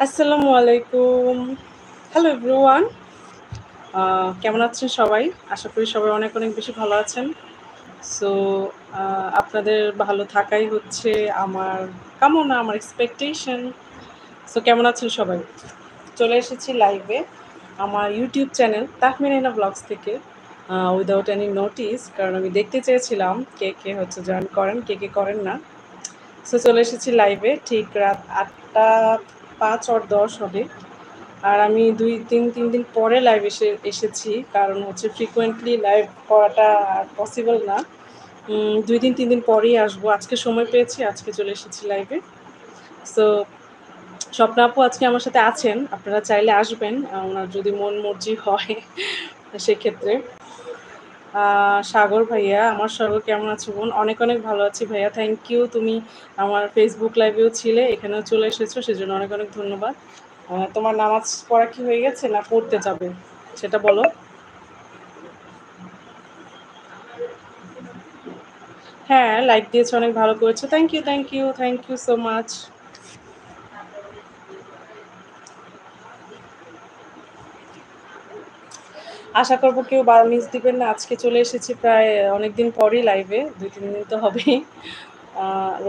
আসসালামু আলাইকুম। Hello everyone. কেমন আছেন সবাই? আশা করি সবাই অনেক, অনেক বেশি ভালো আছেন। সো আপনাদের ভালো থাকাই হচ্ছে আমার কামনা, আমার এক্সপেকটেশন। সো কেমন আছেন সবাই? চলে এসেছি লাইভে আমার ইউটিউব চ্যানেল তাহমিনা ব্লগস থেকে উইদাউট এনি নোটিস কারণ আমি দেখতে চেয়েছিলাম কে হচ্ছে জয়েন করেন, কে করেন না। সো চলে এসেছি লাইভে ঠিক রাত ৮টা ৫ or ১০ হবে। আর আমি ৩ দিন পরে লাইভ এসেছি কারণ হচ্ছে ফ্রিকোয়েন্টলি লাইভ করাটা আর পসিবল না। ২ দিন ৩ দিন পরেই আসবো। আজকে সময় পেয়েছি, আজকে চলে এসেছি লাইভে। সো স্বপ্না আপু আজকে আমার সাথে আছেন। আপনারা চাইলে আসবেন ওনার যদি মন মর্জি হয় সেক্ষেত্রে। সাগর ভাইয়া, আমার সাগর কেমন আছো বোন? অনেক, অনেক ভালো আছি ভাইয়া। Thank you. তুমি আমার ফেসবুক লাইভেও ছিলে, এখানেও চলে এসেছো। সেজন্য অনেক, অনেক ধন্যবাদ। তোমার নামাজ পড়া কি হয়ে গেছে না পড়তে যাবে? সেটা বলো। হ্যাঁ, লাইক দিয়েছো, অনেক ভালো করেছো। Thank you, thank you, thank you so much. আশা করবো কেউ মিস দিবেন না। আজকে চলে এসেছি প্রায় অনেকদিন পরই লাইভে, ২-৩ দিন তো হবেই।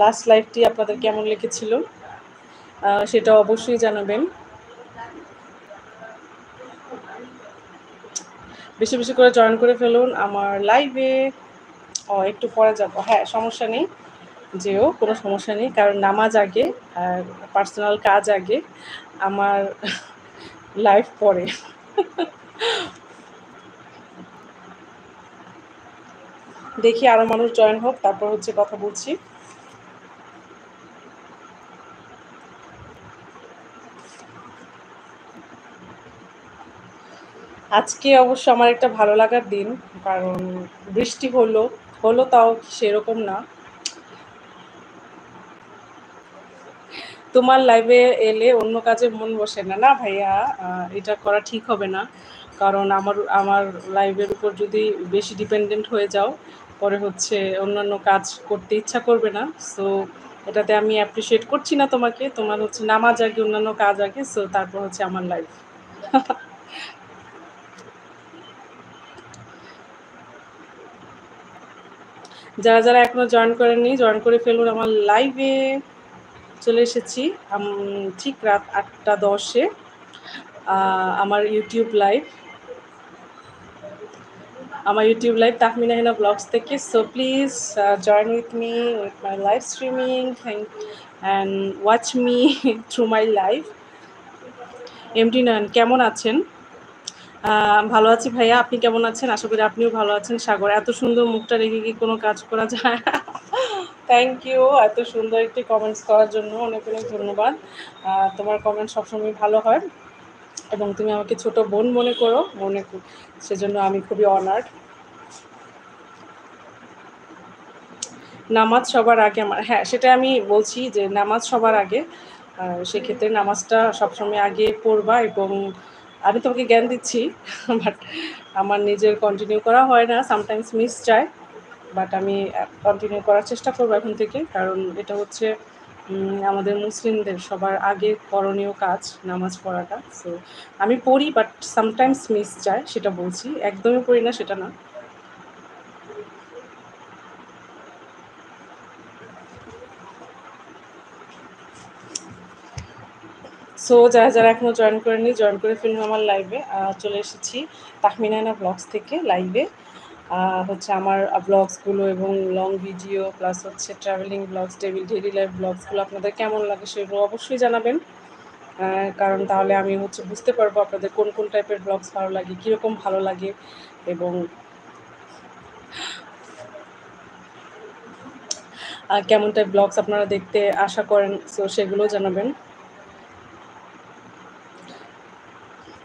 লাস্ট লাইভটি আপনাদের কেমন লেগেছিল সেটা অবশ্যই জানাবেন। বেশি বেশি করে জয়েন করে ফেলুন আমার লাইভে। একটু পরে যাব, হ্যাঁ সমস্যা নেই, যেও কোনো সমস্যা নেই কারণ নামাজ আগে আর পার্সোনাল কাজ আগে, আমার লাইফ পরে। দেখি আরও মানুষ জয়েন হোক, তারপর হচ্ছে কথা বলছি। আজকে অবশ্য আমার একটা ভালো লাগার দিন, কারণ বৃষ্টি হলো, হলো তাও সেরকম না। তোমার লাইভে এলে অন্য কাজে মন বসে না। না ভাইয়া, এটা করা ঠিক হবে না। কারণ আমার আমার লাইভের উপর যদি বেশি ডিপেন্ডেন্ট হয়ে যাও, পরে হচ্ছে অন্যান্য কাজ করতে ইচ্ছা করবে না। সো এটাতে আমি অ্যাপ্রিসিয়েট করছি না তোমাকে। তোমার হচ্ছে নামাজ আগে, অন্যান্য কাজ আগে, সো তারপর হচ্ছে আমার লাইভ। যারা যারা এখনো জয়েন করেননি, জয়েন করে ফেলুন আমার লাইভে। চলে এসেছি ঠিক রাত ৮টা ১০-এ আমার ইউটিউব লাইভ, আমার YouTube live Tahmina Hina vlogs থেকে। So please join with me with my live streaming and watch me through my live. MD Nayan কেমন আছেন? ভালো আছি ভাইয়া, আপনি কেমন আছেন? আশা করি আপনিও ভালো আছেন। সাগর, এত সুন্দর মুখটা রেখে কি কোনো কাজ করা যায়? থ্যাংক ইউ এত সুন্দর একটি কমেন্টস করার জন্য, অনেক অনেক ধন্যবাদ। তোমার কমেন্ট সবসময় ভালো হয় এবং তুমি আমাকে ছোট বোন মনে করো, সেজন্য আমি খুবই অনার্ড। নামাজ সবার আগে আমার, হ্যাঁ সেটা আমি বলছি যে নামাজ সবার আগে। সেক্ষেত্রে নামাজটা সবসময় আগে পড়বা এবং আমি তোমাকে জ্ঞান দিচ্ছি বাট আমার নিজের কন্টিনিউ করা হয় না, সামটাইমস মিস যায়। বাট আমি কন্টিনিউ করার চেষ্টা করবো এখন থেকে, কারণ এটা হচ্ছে আমাদের মুসলিমদের সবার আগে করণীয় কাজ নামাজ পড়াটা। সো আমি পড়ি বাট সামটাইমস মিস যায়, সেটা বলছি। একদমই পড়ি না সেটা না। সো যারা যারা এখনও জয়েন করেনি, জয়েন করে ফেলুন আমার লাইভে। চলে এসেছি তাহমিনা ব্লগস থেকে লাইভে। হচ্ছে আমার ব্লগসগুলো এবং লং ভিডিও প্লাস হচ্ছে ট্রাভেলিং ব্লগস, ডেইলি লাইফ ব্লগসগুলো আপনাদের কেমন লাগে সেগুলো অবশ্যই জানাবেন। কারণ তাহলে আমি হচ্ছে বুঝতে পারবো আপনাদের কোন কোন টাইপের ব্লগস ভালো লাগে, কীরকম ভালো লাগে এবং কেমন টাইপ ব্লগস আপনারা দেখতে আশা করেন, সো সেগুলো জানাবেন।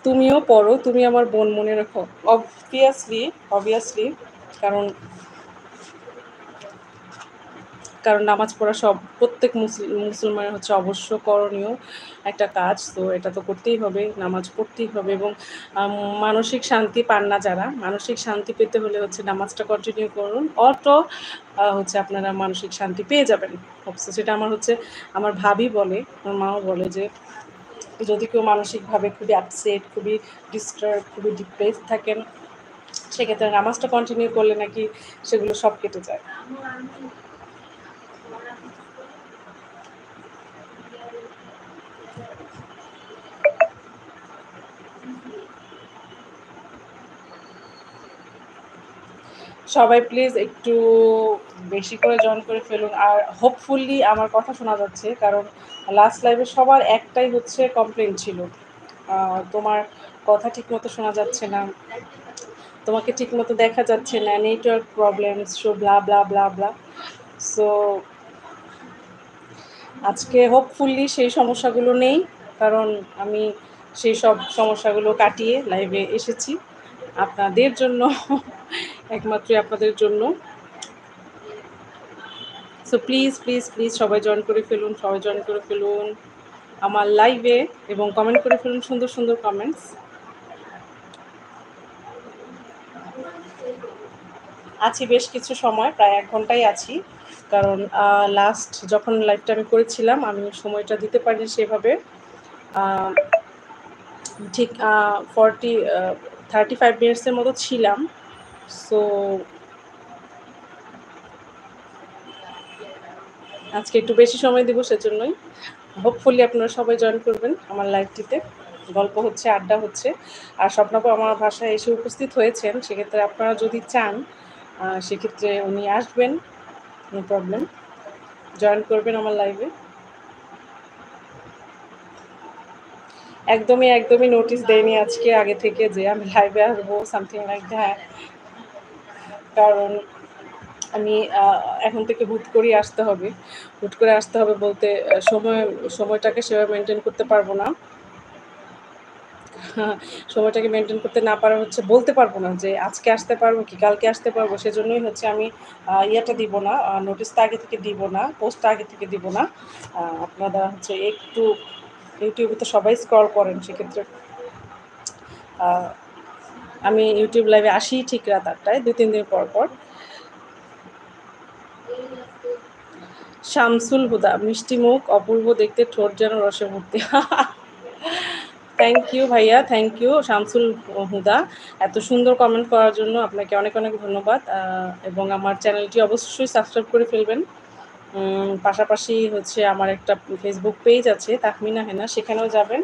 তুমিও পড়ো, তুমি আমার বোন মনে রাখো। অবভিয়াসলি, অবভিয়াসলি, কারণ কারণ নামাজ পড়া প্রত্যেক মুসলমানের হচ্ছে অবশ্য করণীয় একটা কাজ। তো এটা তো করতেই হবে, নামাজ পড়তেই হবে এবং মানসিক শান্তি পান না যারা, মানসিক শান্তি পেতে হলে হচ্ছে নামাজটা কন্টিনিউ করুন, অটো হচ্ছে আপনারা মানসিক শান্তি পেয়ে যাবেন। সেটা আমার হচ্ছে আমার ভাবি বলে, আমার মাও বলে যে যদি কেউ মানসিকভাবে খুবই আপসেট, খুবই ডিস্টার্ব, খুবই ডিপ্রেস থাকেন, সেক্ষেত্রে নামাজটা কন্টিনিউ করলে নাকি সেগুলো সব কেটে যায়। সবাই প্লিজ একটু বেশি করে জয়েন করে ফেলুন। আর হোপফুলি আমার কথা শোনা যাচ্ছে, কারণ লাস্ট লাইভে সবার একটাই হচ্ছে কমপ্লেন ছিল, তোমার কথা ঠিকমতো শোনা যাচ্ছে না, তোমাকে ঠিকমতো দেখা যাচ্ছে না, নেটওয়ার্ক প্রবলেমস, সো ব্লা ব্লা ব্লা ব্লা। সো আজকে হোপফুলি সেই সমস্যাগুলো নেই, কারণ আমি সেই সব সমস্যাগুলো কাটিয়ে লাইভে এসেছি আপনাদের জন্য, একমাত্রই আপনাদের জন্য। সো প্লিজ প্লিজ প্লিজ সবাই জয়েন করে ফেলুন, সবাই জয়েন করে ফেলুন আমার লাইভে, এবং কমেন্ট করে ফেলুন সুন্দর সুন্দর কমেন্টস। আছি বেশ কিছু সময়, প্রায় 1 ঘন্টাই আছি, কারণ লাস্ট যখন লাইভটা আমি করেছিলাম আমি সময়টা দিতে পারিনি সেভাবে। আহ, ঠিক 35 মিনিটসের মতো ছিলাম। সো আজকে একটু বেশি সময় দেবো, সেজন্যই হোপফুলি আপনারা সবাই জয়েন করবেন আমার লাইভটিতে। গল্প হচ্ছে, আড্ডা হচ্ছে। আর স্বপ্নাপু আমার বাসায় এসে উপস্থিত হয়েছেন, সেক্ষেত্রে আপনারা যদি চান সেক্ষেত্রে উনি আসবেন, নো প্রবলেম, জয়েন করবেন আমার লাইভে। একদমই একদমই নোটিস দেয়নি আজকে আগে থেকে যে আমি লাইভে আসবো, সামথিং লাইক দ্যাট। কারণ আমি এখন থেকে হুট করেই আসতে হবে। হুট করে আসতে হবে বলতে সময়টাকে সেভাবে মেনটেন করতে পারবো না। সময়টাকে মেনটেন করতে না পারা হচ্ছে, বলতে পারবো না যে আজকে আসতে পারবো কি কালকে আসতে পারবো। সেজন্যই হচ্ছে আমি ইয়েটা দিব না, নোটিসটা আগে থেকে দিব না, পোস্টটা আগে থেকে দিব না। আপনারা হচ্ছে একটু ইউটিউবে তো সবাই স্ক্রল করেন, সেক্ষেত্রে আহ, আমি ইউটিউব লাইভে আসি ঠিক রাত 8টায়, 2-3 দিন পর পর। শামসুল হুদা, মিষ্টি মুখ, অপূর্ব দেখতে, ঠোঁট যেন রসে ভর্তি। থ্যাংক ইউ ভাইয়া, থ্যাংক ইউ শামসুল হুদা, এত সুন্দর কমেন্ট করার জন্য আপনাকে অনেক অনেক ধন্যবাদ। এবং আমার চ্যানেলটি অবশ্যই সাবস্ক্রাইব করে ফেলবেন। পাশাপাশি হচ্ছে আমার একটা ফেসবুক পেজ আছে তাহমিনা হেনা, সেখানেও যাবেন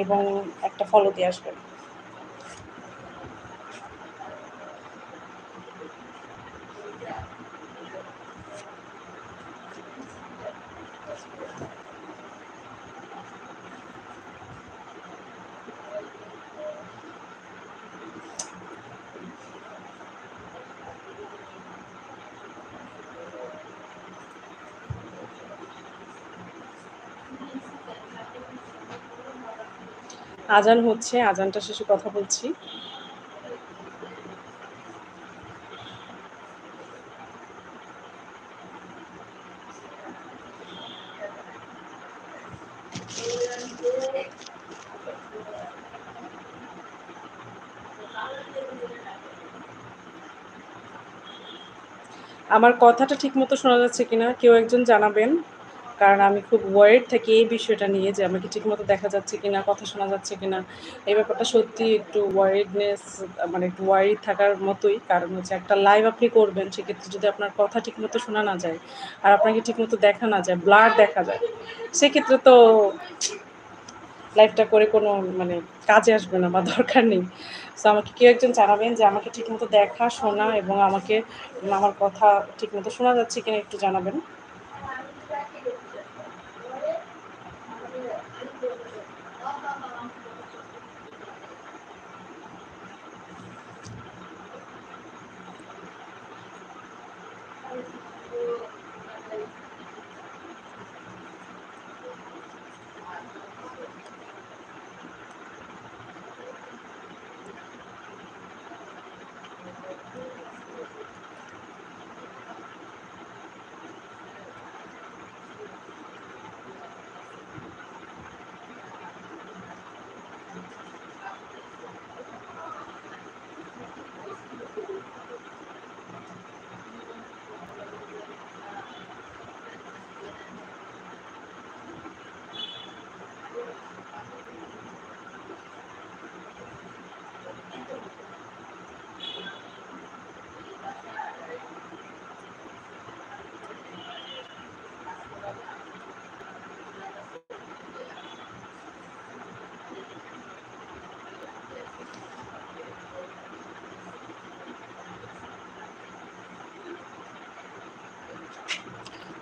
এবং একটা ফলো দিয়ে আসবেন। আজান হচ্ছে, আজানটা শেষে কথা বলছি। আমার কথাটা ঠিকমতো শোনা যাচ্ছে কিনা কেউ একজন জানাবেন, কারণ আমি খুব ওয়ারিড থাকি এই বিষয়টা নিয়ে যে আমাকে ঠিকমতো দেখা যাচ্ছে কিনা, কথা শোনা যাচ্ছে কিনা। এই ব্যাপারটা সত্যি একটু ওয়ারিডনেস, মানে একটু ওয়ারিড থাকার মতোই। কারণ হচ্ছে একটা লাইভ আপনি করবেন, সেক্ষেত্রে যদি আপনার কথা ঠিকমতো শোনা না যায় আর আপনাকে ঠিকমতো দেখা না যায়, ব্লার দেখা যায়, সেক্ষেত্রে তো লাইফটা করে কোনো মানে কাজে আসবে না বা দরকার নেই। সো আমাকে কেউ একজন জানাবেন যে আমাকে ঠিকমতো দেখা, শোনা এবং আমাকে আমার কথা ঠিকমতো শোনা যাচ্ছে কিনা একটু জানাবেন।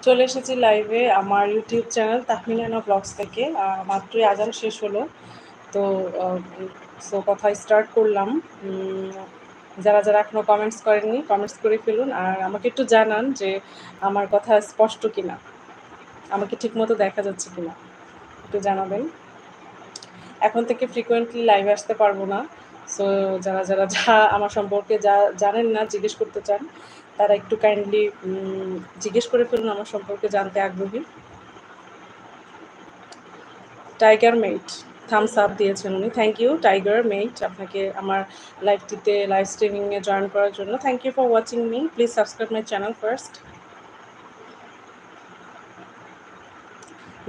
চলে এসেছি লাইভে আমার ইউটিউব চ্যানেল তাহমিনা ব্লগস থেকে। মাত্রই আজান শেষ হলো, তো কথা স্টার্ট করলাম। যারা যারা এখনও কমেন্টস করেননি, কমেন্টস করে ফেলুন, আর আমাকে একটু জানান যে আমার কথা স্পষ্ট কিনা, আমাকে ঠিকমতো দেখা যাচ্ছে কিনা, একটু জানাবেন। এখন থেকে ফ্রিকোয়েন্টলি লাইভে আসতে পারবো না, সো যারা যারা যা আমার সম্পর্কে যা জানেন না, জিজ্ঞেস করতে চান, তারা একটু কাইন্ডলি জিজ্ঞেস করে ফেলুন, আমার সম্পর্কে জানতে আগ্রহী। টাইগার মেট থামস আপ দিয়েছেন উনি, থ্যাংক ইউ টাইগার মেট আপনাকে আমার লাইভটিতে লাইভ স্ট্রিমিংয়ে জয়েন করার জন্য। Thank you for watching me, please subscribe my channel first,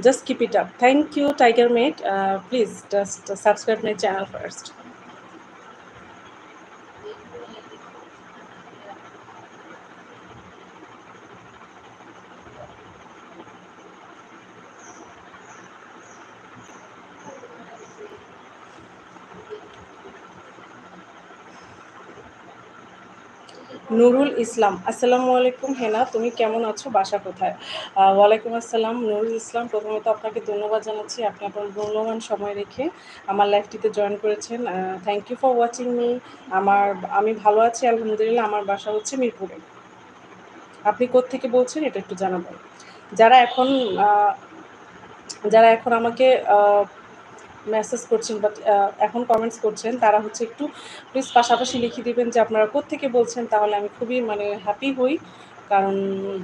just keep it up. Thank you tiger mate, please just subscribe my channel first. Nurul Islam, আসসালামু আলাইকুম হেনা, তুমি কেমন আছো, বাসা কোথায়? ওয়ালাইকুম আসসালাম নুরুল ইসলাম, প্রথমত আপনাকে ধন্যবাদ জানাচ্ছি, আপনি আপনার মূল্যবান সময় রেখে আমার লাইভটিতে জয়েন করেছেন। Thank you for watching me. আমি ভালো আছি আলহামদুলিল্লাহ, আমার বাসা হচ্ছে মিরপুরে। আপনি কোত্থেকে বলছেন এটা একটু জানাবেন। যারা এখন যারা এখন আমাকে মেসেজ করছেন বাট এখন কমেন্টস করছেন, তারা হচ্ছে একটু প্লিজ পাশাপাশি লিখে দিবেন যে আপনারা কোত্থেকে বলছেন, তাহলে আমি খুবই হ্যাপি হই, কারণ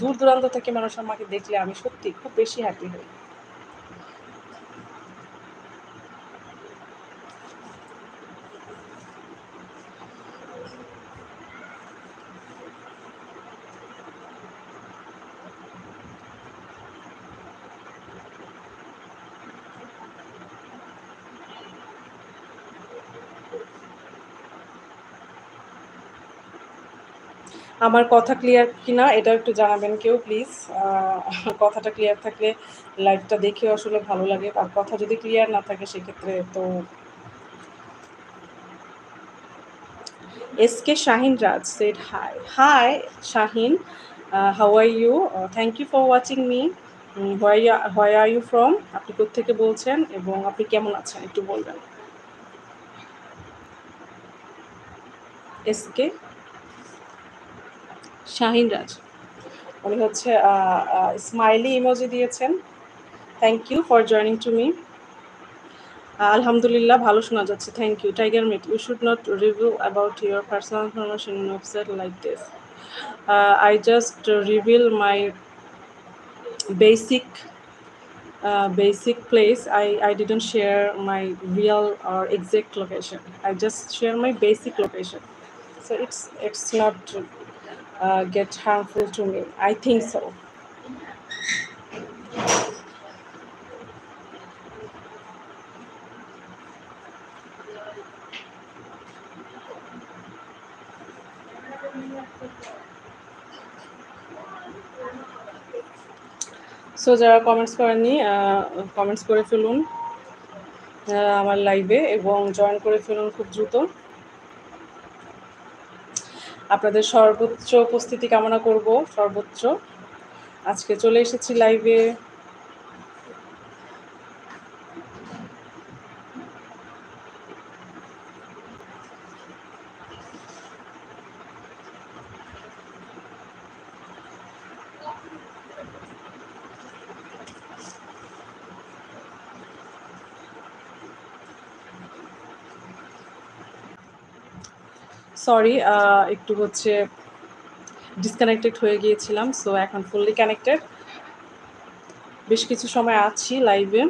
দূর দূরান্ত থেকে মানুষ আমাকে দেখলে আমি সত্যি খুব বেশি হ্যাপি হই। আমার কথা ক্লিয়ার কিনা এটা একটু জানাবেন কেউ প্লিজ। কথাটা ক্লিয়ার থাকলে লাইভটা দেখেও আসলে ভালো লাগে, আর কথা যদি ক্লিয়ার না থাকে সেক্ষেত্রে তো। SK Shaheen Raj said hi. Hi Shaheen, how are you? Thank you for watching me. Where are you from? আপনি কোত্থেকে বলছেন এবং আপনি কেমন আছেন একটু বলবেন। SK শাহিন রাজ, উনি হচ্ছে স্মাইলি ইমোজি দিয়েছেন। Thank you for joining to me. আলহামদুলিল্লাহ ভালো শোনা যাচ্ছে, thank you tiger meet. You should not review about your personal information in website like this. I just reveal my basic place. I didn't share my real or exact location. I just share my basic location, so it's not get harmful to me, I think so. So যারা comments করেননি, comments করে ফেলুন আমার লাইভে এবং join করে ফেলুন খুব দ্রুত। আপনাদের সর্বোচ্চ উপস্থিতি কামনা করব, সর্বোচ্চ। আজকে চলে এসেছি লাইভে। সরি, একটু হচ্ছে ডিসকানেক্টেড হয়ে গিয়েছিলাম, সো এখন ফুললি কানেক্টেড। বেশ কিছু সময় আছি লাইভে।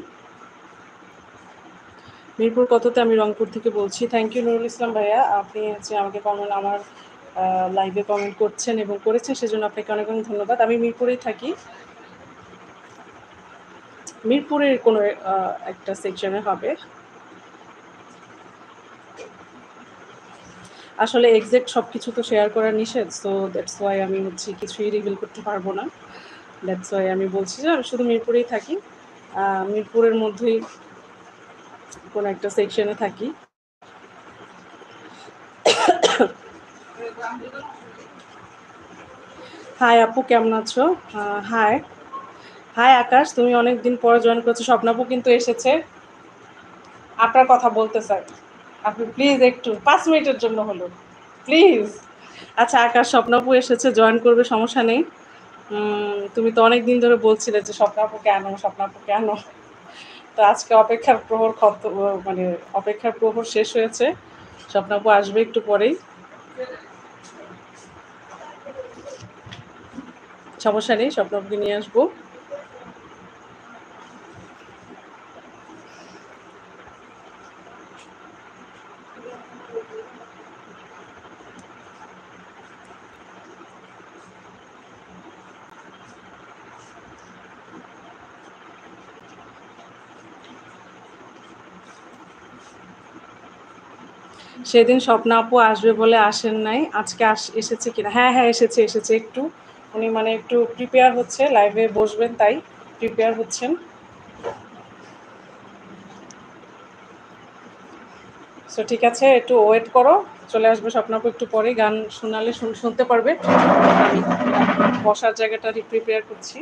মিরপুর কততে, আমি রংপুর থেকে বলছি। থ্যাংক ইউ নুরুল ইসলাম ভাইয়া, আপনি হচ্ছে আমাকে আমার লাইভে কমেন্ট করছেন এবং করেছেন, সেজন্য আপনাকে অনেক অনেক ধন্যবাদ। আমি মিরপুরেই থাকি, মিরপুরের কোনো একটা সেকশনে হবে। আসলে এক্সাক্ট সব কিছু তো শেয়ার করা নিষেধ, সো দ্যাটস ওয়াই আমি হচ্ছে কিছুই রিভিল করতে পারবো না। দ্যাটস ওয়াই আমি বলছি যে আমি শুধু মিরপুরেই থাকি, মিরপুরের মধ্যেই কোনো একটা সেকশনে থাকি। হাই আপু, কেমন আছো? হাই। হাই আকাশ, তুমি অনেকদিন পরে জয়েন করেছো। স্বপ্নাপু কিন্তু এসেছে, আপনার কথা বলতে স্যার। আপনি প্লিজ একটু 5 মিনিটের জন্য হলো, প্লিজ। আচ্ছা আকাশ, স্বপ্নাপু এসেছে, জয়েন করবে, সমস্যা নেই। তুমি তো অনেক দিন ধরে বলছিলে যে স্বপ্নাপু কেন, স্বপ্নাপু কেন। তো আজকে অপেক্ষার প্রহর মানে অপেক্ষার প্রহর শেষ হয়েছে। স্বপ্নাপু আসবে একটু পরেই, সমস্যা নেই, স্বপ্নাপুকে নিয়ে আসবো। সেদিন স্বপ্না আপু আসবে বলে আসেন নাই, আজকে এসেছে কিনা? হ্যাঁ হ্যাঁ, এসেছে এসেছে একটু। উনি মানে একটু প্রিপেয়ার হচ্ছে, লাইভে বসবেন তাই প্রিপেয়ার হচ্ছেন। সো ঠিক আছে, একটু ওয়েট করো, চলে আসবে স্বপ্না আপু একটু পরে। গান শোনালে শুনতে পারবে। আমি বসার জায়গাটা প্রিপেয়ার করছি।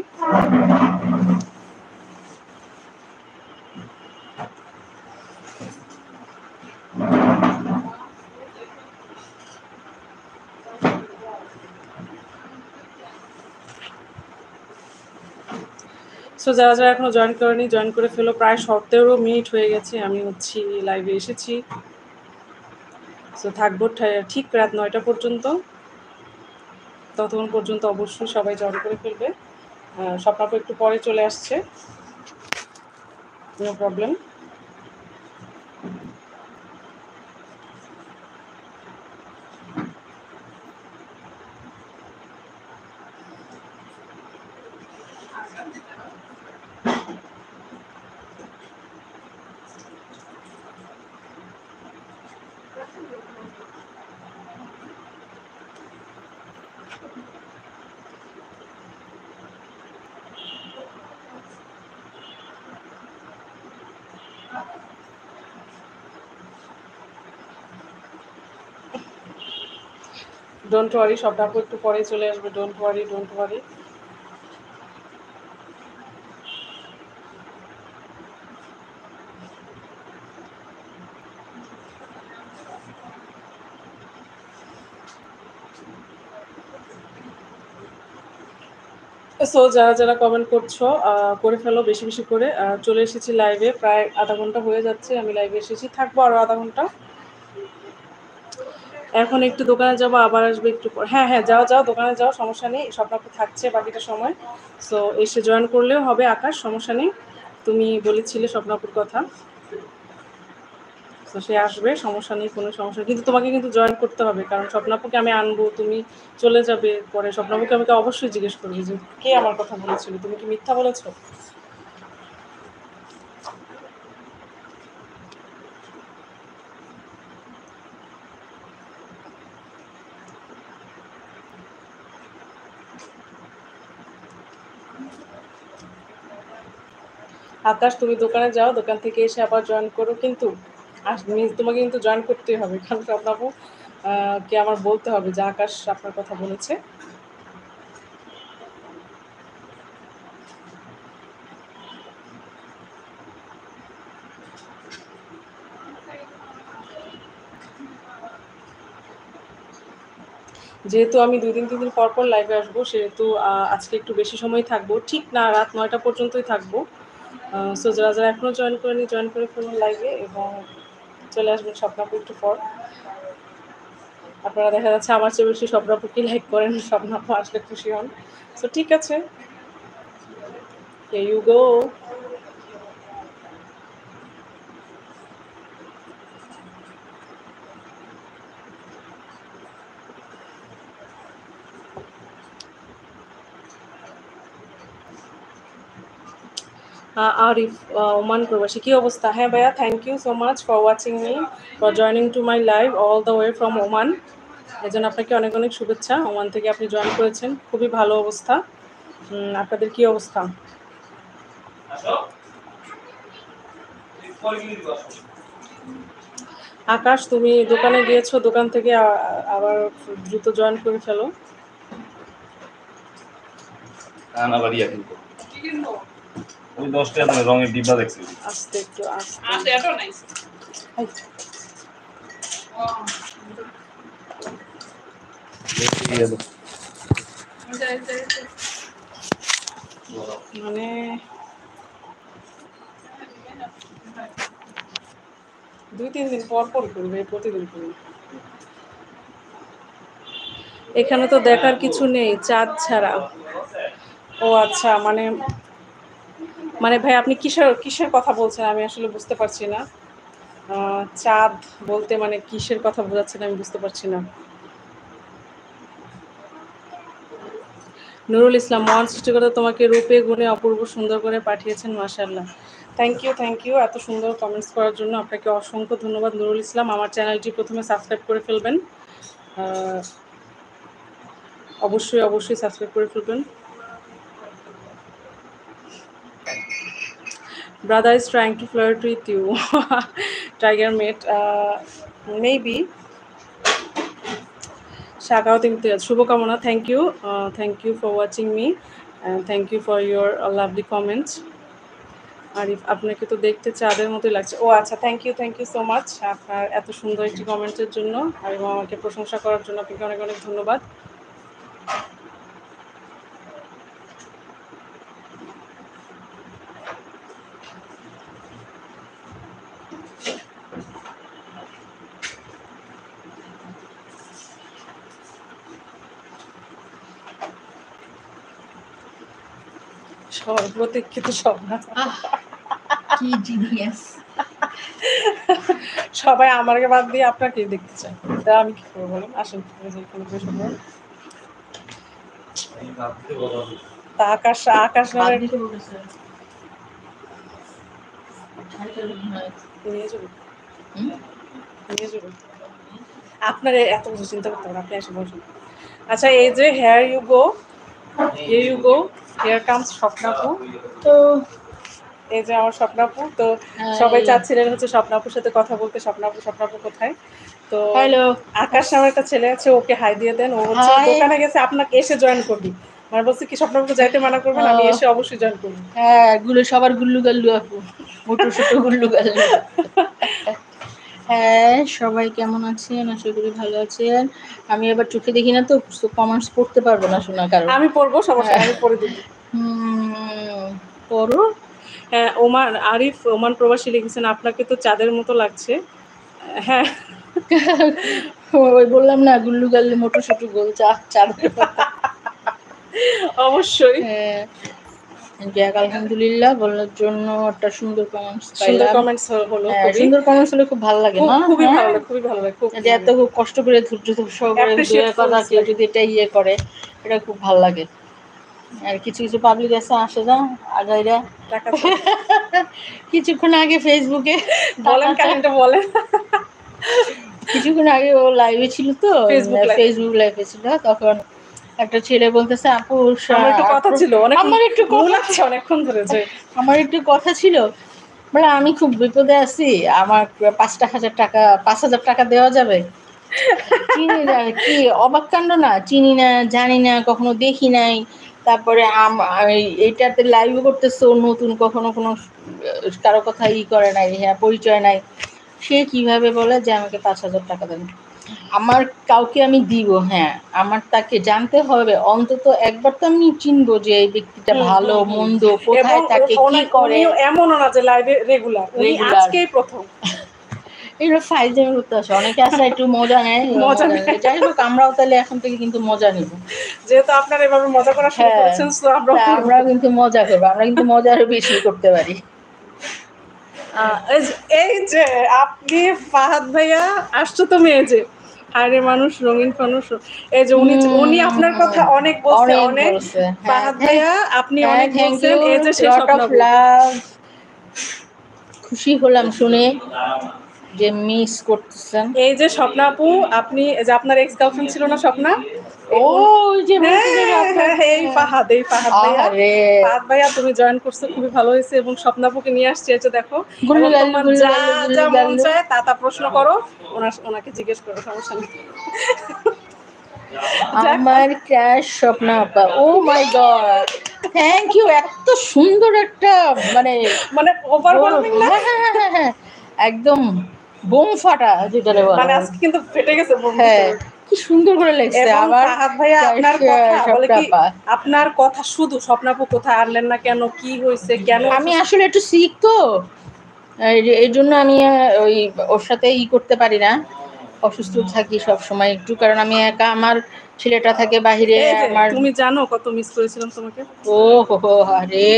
সো যারা যারা এখনো জয়েন করেনি, জয়েন করে ফেলো। প্রায় 17 মিনিট হয়ে গেছে আমি হচ্ছি লাইভে এসেছি। সো থাকবো ঠিক রাত 9টা পর্যন্ত। ততক্ষণ পর্যন্ত অবশ্যই সবাই জয়েন করে ফেলবে। স্বপ্নাপু একটু পরে চলে আসছে, নো প্রবলেম। ডোন্ট ওয়ারি, স্বপ্নাপু একটু পরে চলে আসবে। Don't worry, don't worry. So যারা যারা কমেন্ট করছো, করে ফেলো বেশি বেশি করে। চলে এসেছি লাইভে, প্রায় আধা ঘন্টা হয়ে যাচ্ছে আমি লাইভে এসেছি, থাকবো আরও আধা ঘন্টা। এখন একটু দোকানে যাবো, আবার আসবে একটু পর। হ্যাঁ হ্যাঁ, যাও যাও, দোকানে যাও, সমস্যা নেই। স্বপ্নাপু থাকছে বাকিটা সময়। সো এসে জয়েন করলেও হবে আকাশ, সমস্যা নেই। তুমি বলেছিলে স্বপ্নাপুর কথা, তো সে আসবে, সমস্যা নেই, কোনো সমস্যা নেই। কিন্তু তোমাকে কিন্তু জয়েন করতে হবে, কারণ স্বপ্নাপুকে আমি আনবো, তুমি চলে যাবে পরে। স্বপ্নাপুকে আমাকে অবশ্যই জিজ্ঞেস করবে যে কে আমার কথা বলেছিল, তুমি কি মিথ্যা বলেছো। আকাশ, তুমি দোকানে যাও, দোকান থেকে এসে আবার জয়েন করো কিন্তু। তোমাকে কিন্তু জয়েন করতেই হবে, কারণ স্বপ্নাপু কে আমার বলতে হবে যে আকাশ আপনার কথা বলেছে। যেহেতু আমি 2 দিন 3 দিন পর পর লাইভে আসবো, সেহেতু আজকে একটু বেশি সময় থাকবো, ঠিক না রাত 9টা পর্যন্তই থাকবো। সো যারা যারা এখনও জয়েন করেনি, জয়েন করে ফেলুন লাইভে, এবং চলে আসবেন স্বপ্নাপু একটু পর। আপনারা দেখা যাচ্ছে আমার চেয়ে বেশি স্বপ্নাপুকে লাইক করেন, স্বপ্নাপু আসলে খুশি হন। সো ঠিক আছে, here you go. Arif, Oman প্রবাসী, কী অবস্থা? হ্যাঁ ভাইয়া, thank you so much for watching me, for joining to my live all the way from Oman. এই জন্য আপনাকে অনেক অনেক শুভেচ্ছা, ওমান থেকে আপনি জয়েন করেছেন, খুবই ভালো অবস্থা। আপনাদের কী অবস্থা? আকাশ, তুমি দোকানে গিয়েছো, দোকান থেকে আবার দ্রুত জয়েন করে ফেলো। ওই 10 টাকা দামের রঙের ডিব্বা দেখছি। আস্তে একটু আস্তে। আচ্ছা এটাও নাইস। মানে দুই তিন দিন পর পর করবে, প্রতিদিন করবে। এখানে তো দেখার কিছু নেই চাঁদ ছাড়া। ও আচ্ছা, মানে মানে ভাই আপনি কিসের কিসের কথা বলছেন আমি আসলে বুঝতে পারছি না। চাঁদ বলতে মানে কিসের কথা বোঝাচ্ছেন আমি বুঝতে পারছি না। নুরুল ইসলাম, মহান সৃষ্টিকর্তা তোমাকে রূপে গুণে অপূর্ব সুন্দর করে পাঠিয়েছেন, মাশাআল্লাহ। থ্যাংক ইউ এত সুন্দর কমেন্টস করার জন্য আপনাকে অসংখ্য ধন্যবাদ নুরুল ইসলাম। আমার চ্যানেলটি প্রথমে সাবস্ক্রাইব করে ফেলবেন, অবশ্যই সাবস্ক্রাইব করে ফেলবেন। Brother is trying to flirt with you. Tiger mate, maybe. Shakaut Imtiaz, শুভকামনা, thank you for watching me and thank you for your lovely comments. Arif, আপনাকে তো দেখতে চাঁদের মতোই লাগছে। ও আচ্ছা, থ্যাংক ইউ সো মাচ আপনার এত সুন্দর একটি কমেন্টের জন্য এবং আমাকে প্রশংসা করার জন্য আপনাকে অনেক অনেক ধন্যবাদ। সর্বপ্রতীক্ষিত স্বপ্ন, কি জিনিয়াস। সবাই আমাকে বাদ দিয়ে আপনাকে দেখতে চায়, তা আমি কি করবো বলেন? আসেন এখানে বসে পড়ুন। তা আকাশ নামের নিয়ে যাবো, আপনার এত কিছু চিন্তা করতে হবে, আপনি এসে বসুন। আচ্ছা, এই যে here you go here comes স্বপ্নাপু। তো এই যে আমার স্বপ্নাপু, তো সবাই চাচ্ছিলেন হচ্ছে স্বপ্নাপুর সাথে কথা বলতে। স্বপ্নাপু কোথায়? তো হ্যালো, আকাশ নামের একটা ছেলে আছে, ওকে হাই দিয়ে দেন। ও হচ্ছে দোকানে গেছে, আপনাকে এসে জয়েন করবি। মানে বলছে কি স্বপ্নাপুকে যাইতে মানা করবেন, আমি এসে অবশ্যই জয়েন করবো। হ্যাঁ সবার গুল্লু গাল্লু আপু, মোটু ছোট গুল্লু গাল্লু। হ্যাঁ, সবাই কেমন আছেন? আশা করি ভালো আছেন। আমি এবার চোখে দেখি না তো কমেন্টস পড়তে পারবো না, শোনা কারো। আমি পড়বো, সমস্যা আমি পড়ে দিব। পড়ো। হ্যাঁ, ওমান প্রবাসী লিখেছেন, আপনাকে তো চাঁদের মতো লাগছে। হ্যাঁ, ওই বললাম না, গুল্লু গাল্লু মোটু ছোটু গোল চাঁদের মতো। অবশ্যই। হ্যাঁ, যাক আলহামদুলিল্লাহ, বলার জন্য একটা সুন্দর কমেন্টস পাইলাম। সুন্দর কমেন্টস হলো, সুন্দর কমেন্টস হলে খুব ভালো লাগে না? খুবই ভালো লাগে, খুবই ভালো লাগে। যে এত কষ্ট করে ধৈর্য সহকারে দুই কথা কেউ যদি এটা করে, এটা খুব ভালো লাগে। আর কিছু কিছু পাবলিক আসে না আগাইরা টাকা কিছুক্ষণ আগে ফেসবুকে বলেন, কারেন্টে বলেন, কিছুক্ষণ আগে ও লাইভে ছিল, তো ফেসবুক লাইভে ছিল, তখন একটা ছেলে বলতেছে, আপু আমার একটু কথা ছিল, অনেকক্ষণ ধরে যে আমার একটু কথা ছিল, বলে আমি খুব বিপদে আছি, আমার 5,000 টাকা দেওয়া যাবে? চিনি না, কি অবাক কাণ্ড না, চিনি না, জানি না, কখনো দেখি নাই। তারপরে এইটাতে লাইভ করতেছে নতুন, কখনো কোনো কারো কথা করে নাই, হ্যাঁ পরিচয় নাই, সে কিভাবে বলে যে আমাকে 5,000 টাকা দেন? আমার কাউকে আমি দিব, হ্যাঁ আমার তাকে জানতে হবে, অন্তত একবার তো আমি চিনবো যে এই ব্যক্তিটা ভালো মন্দ, কোথায় থাকে, কি করে। এমনও না যে লাইভে রেগুলার, আজকেই প্রথম এগুলো ফাইজলামি করতে আসে, অনেকে আসে একটু মজা নেয়। যাই হোক, আমরাও তাহলে এখন থেকে কিন্তু মজা নিব, যেহেতু আপনারা এভাবে মজা করা শুরু করেছেন, তো আমরাও কিন্তু মজা করবো, আমরা কিন্তু মজা আরো বেশি করতে পারি। এই যে আপনি ফাহাদ ভাইয়া আসছো, তো মেয়ে যে হায়রে মানুষ, রঙিন মানুষ, এই যে উনি আপনার কথা অনেক বলছে, অনেক। ফাহাদ ভাইয়া আপনি অনেক বলছেন, এই যে সেই স্বপ্নাপু। খুশি হলাম শুনে যে মিস করতেছেন। এই যে স্বপ্নাপু, আপনি যে আপনার এক্স গার্লফ্রেন্ড ছিল না স্বপ্না, এই ফাহাদ ভাইয়া তুমি জয়েন করছো, খুবই ভালো হয়েছে। এবং স্বপ্নাপুকে নিয়ে আসছে, এই যে দেখো, তোমার যা যা মন চায় তা প্রশ্ন করো, ওনাকে জিজ্ঞেস করো, সমস্যা নেই। আমার ক্রাশ স্বপ্না আপা, ও মাই গড, থ্যাংক ইউ। এত সুন্দর একটা মানে মানে ওভারওয়েলমিং না, হ্যাঁ হ্যাঁ হ্যাঁ হ্যাঁ, একদম বোম ফাটা যেটারে বলে। মানে আজকে কিন্তু ফেটে গেছে বোম হ্যাঁ, ভিতরে। কি সুন্দর করে লেখছে। এবং আবার ফাহাদ ভাইয়া আপনার কথা বলে কি, স্বপ্নাপা, আপনার কথা শুধু স্বপ্নাপু কোথায় আনলেন না কেন, কি হয়েছে, কেন আমি আসলে একটু সিক তো, এই জন্য আমি ওই ওর সাথে করতে পারি না, অসুস্থ থাকি সব সময় একটু, কারণ আমি একা, আমার ছেলেটা থাকে বাহিরে। এই যে আমার তুমি জানো কত মিস করেছিলাম তোমাকে। ও হো আরে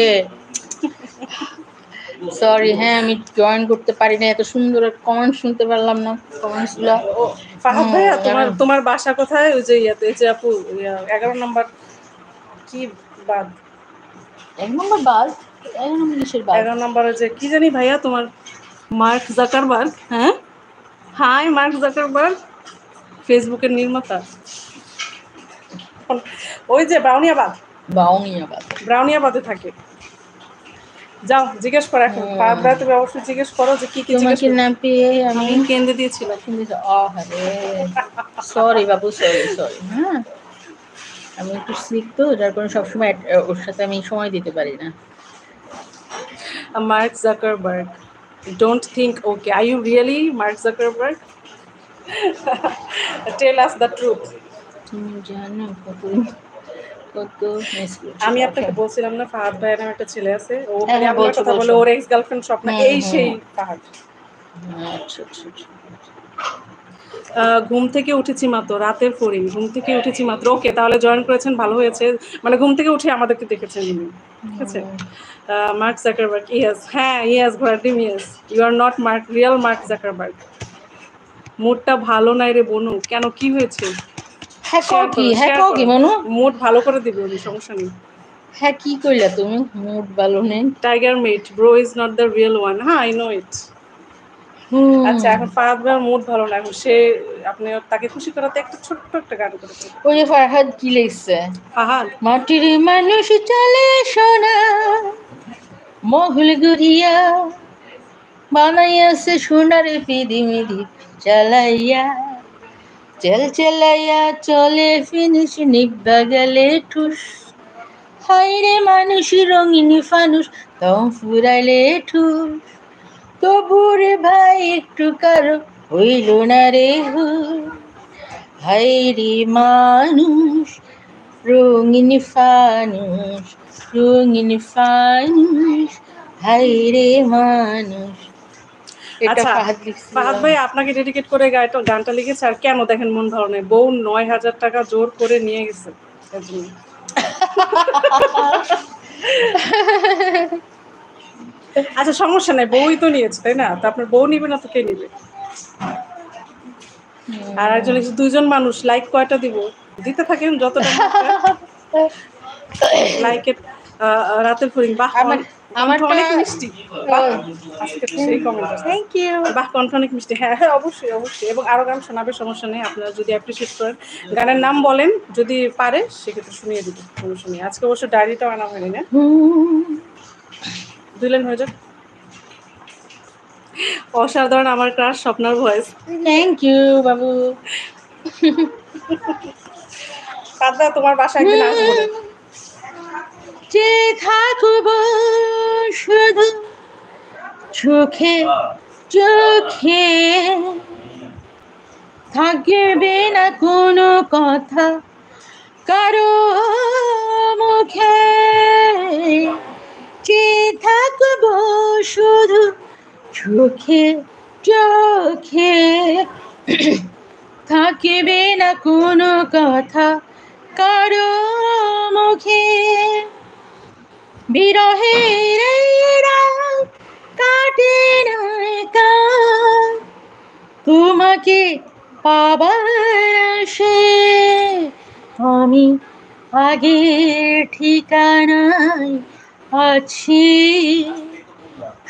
সরি, হ্যাঁ আমি জয়েন করতে পারি না, এত সুন্দর কমেন্ট শুনতে পারলাম না কমেন্টস গুলা। ও ফাহাদ ভাইয়া, তোমার তোমার বাসা কোথায়? ওই যে ইয়াতে, যে আপু 11 নম্বর কি বাদ, 1 নম্বর বাদ, 1 নম্বর কিসের বাদ? 11 নম্বরে যে কি জানি ভাইয়া তোমার, মার্ক জাকারবার্গ। হ্যাঁ, হাই মার্ক জাকারবার্গ, ফেসবুকের নির্মাতা। ওই যে ব্রাউনিয়াবাদ, বাউনিয়াবাদ। ব্রাউনিয়াবাদে থাকে। যাও জিজ্ঞেস করো এখন ফাহাদ ভাই, তুমি অবশ্যই জিজ্ঞেস করো যে কি কি জিজ্ঞেস তোমাকে করো। না পেয়ে আমি আমি কেন্দ্রে দিয়েছিলাম। আরে সরি বাবু, সরি সরি। হ্যাঁ, আমি একটু সিক তো, যার কারণে সবসময় ওর সাথে আমি সময় দিতে পারি না। Mark Zuckerberg. Don't think, okay, are you really Mark Zuckerberg? Tell us the truth. তুমি জানো কত কত মিস করছি আমি তাকে। আপনাকে বলছিলাম না ফাহাদ ভাইয়ের নামে একটা ছেলে আছে, ও হ্যাঁ খালি হ্যাঁ, আপনার বলছো কথা বলে, বলছো। ওর এক্স গার্লফ্রেন্ড স্বপ্ন, এই সেই ফাহাদ। আচ্ছা আচ্ছা আচ্ছা। ঘুম থেকে উঠেছি মাত্র, রাতের ফড়িং, ঘুম থেকে উঠেছি মাত্র। ওকে, তাহলে জয়েন করেছেন, ভালো হয়েছে, মানে ঘুম থেকে উঠে আমাদেরকে দেখেছেন উনি। ঠিক আছে। মার্ক জাকারবার্গ, ইয়েস, হ্যাঁ ইয়েস ঘোড়ার ডিম, yes, you are not Mark, real Mark Zuckerberg. মুডটা ভালো নাই রে বনু, কেন, কি হয়েছে? হ্যাঁ শেয়ার কি, করো, হ্যাঁ শেয়ার করো, কি মনু, মুড ভালো করে দিবে উনি, সমস্যা নেই। হ্যাঁ কি কইলা তুমি, মুড ভালো নেই। Tiger mate, bro is not the real one, হ্যাঁ আই নো ইট। আচ্ছা, এখন ফাহাদ ভাইয়ের মুড ভালো না, এখন সে, আপনি তাকে খুশি করাতে একটা ছোট্ট একটা গান করে দেন। ওই যে ফারহাদ কি লিখছে, ফাহাদ, মাটির মানুষ চলে সোনা মহল গড়িয়া, বানাইয়াছে সোনার পিদিমিদি চালাইয়া, চেল চেলাইয়া চলে ফিনিশ নিব্বা গেলে ঠুস, হাইরে মানুষ রঙিন ফানুষ দম ফুরাইলে ঠুস, তবুরে ভাই একটু কারো হইল না রে হুশ, হাইরে মানুষ রঙিন ফানুষ, রঙিন ফানুষ, হাইরে মানুষ। এটা আচ্ছা ফাহাদ লিখছিল। ফাহাদ ভাই আপনাকে ডেডিকেট করে গানটা লিখেছে। আর কেন দেখেন মন ভালো নেই, বউ 9,000 টাকা জোর করে নিয়ে গেছে এর জন্য। আচ্ছা সমস্যা নাই, বউই তো নিয়েছে তাই না, তো আপনার বউ নিবে না তো কে নিবে? আর একজন লিখছে, দুইজন মানুষ, লাইক কয়টা দিব? দিতে থাকেন যতটা লাইকের। রাতের ফড়িং, বাহ, আমার কণ্ঠ আমারটা অনেক মিষ্টি, বাহ, আজকে তো সেই কমেন্ট আছে, থ্যাংক ইউ। বাহ কণ্ঠ অনেক মিষ্টি। হ্যাঁ হ্যাঁ, অবশ্যই অবশ্যই, এবং আরো গান শোনাবে, সমস্যা নেই, আপনারা যদি অ্যাপ্রিসিয়েট করেন। গানের নাম বলেন যদি পারে, সেক্ষেত্রে শুনিয়ে দিব, সমস্যা নেই। আজকে অবশ্য ডায়েরিটাও আনা হয়নি না, 2 লাইন হয়ে যাক। অসাধারণ, আমার ক্রাশ স্বপ্নার ভয়েস। থ্যাংক ইউ বাবু। কাদা, তোমার বাসায় একদিন আসবো রে। যে থাকব শুধু চোখে চোখে, থাকবে না কোনো কথা কারো মুখে, যে থাকব শুধু চোখে চোখে, থাকবে না কোনো কথা কারো মুখে, বিরহের এই রাত কাটে না একা, তোমাকে পাবার আশে আমি আগের ঠিকানায় আছি,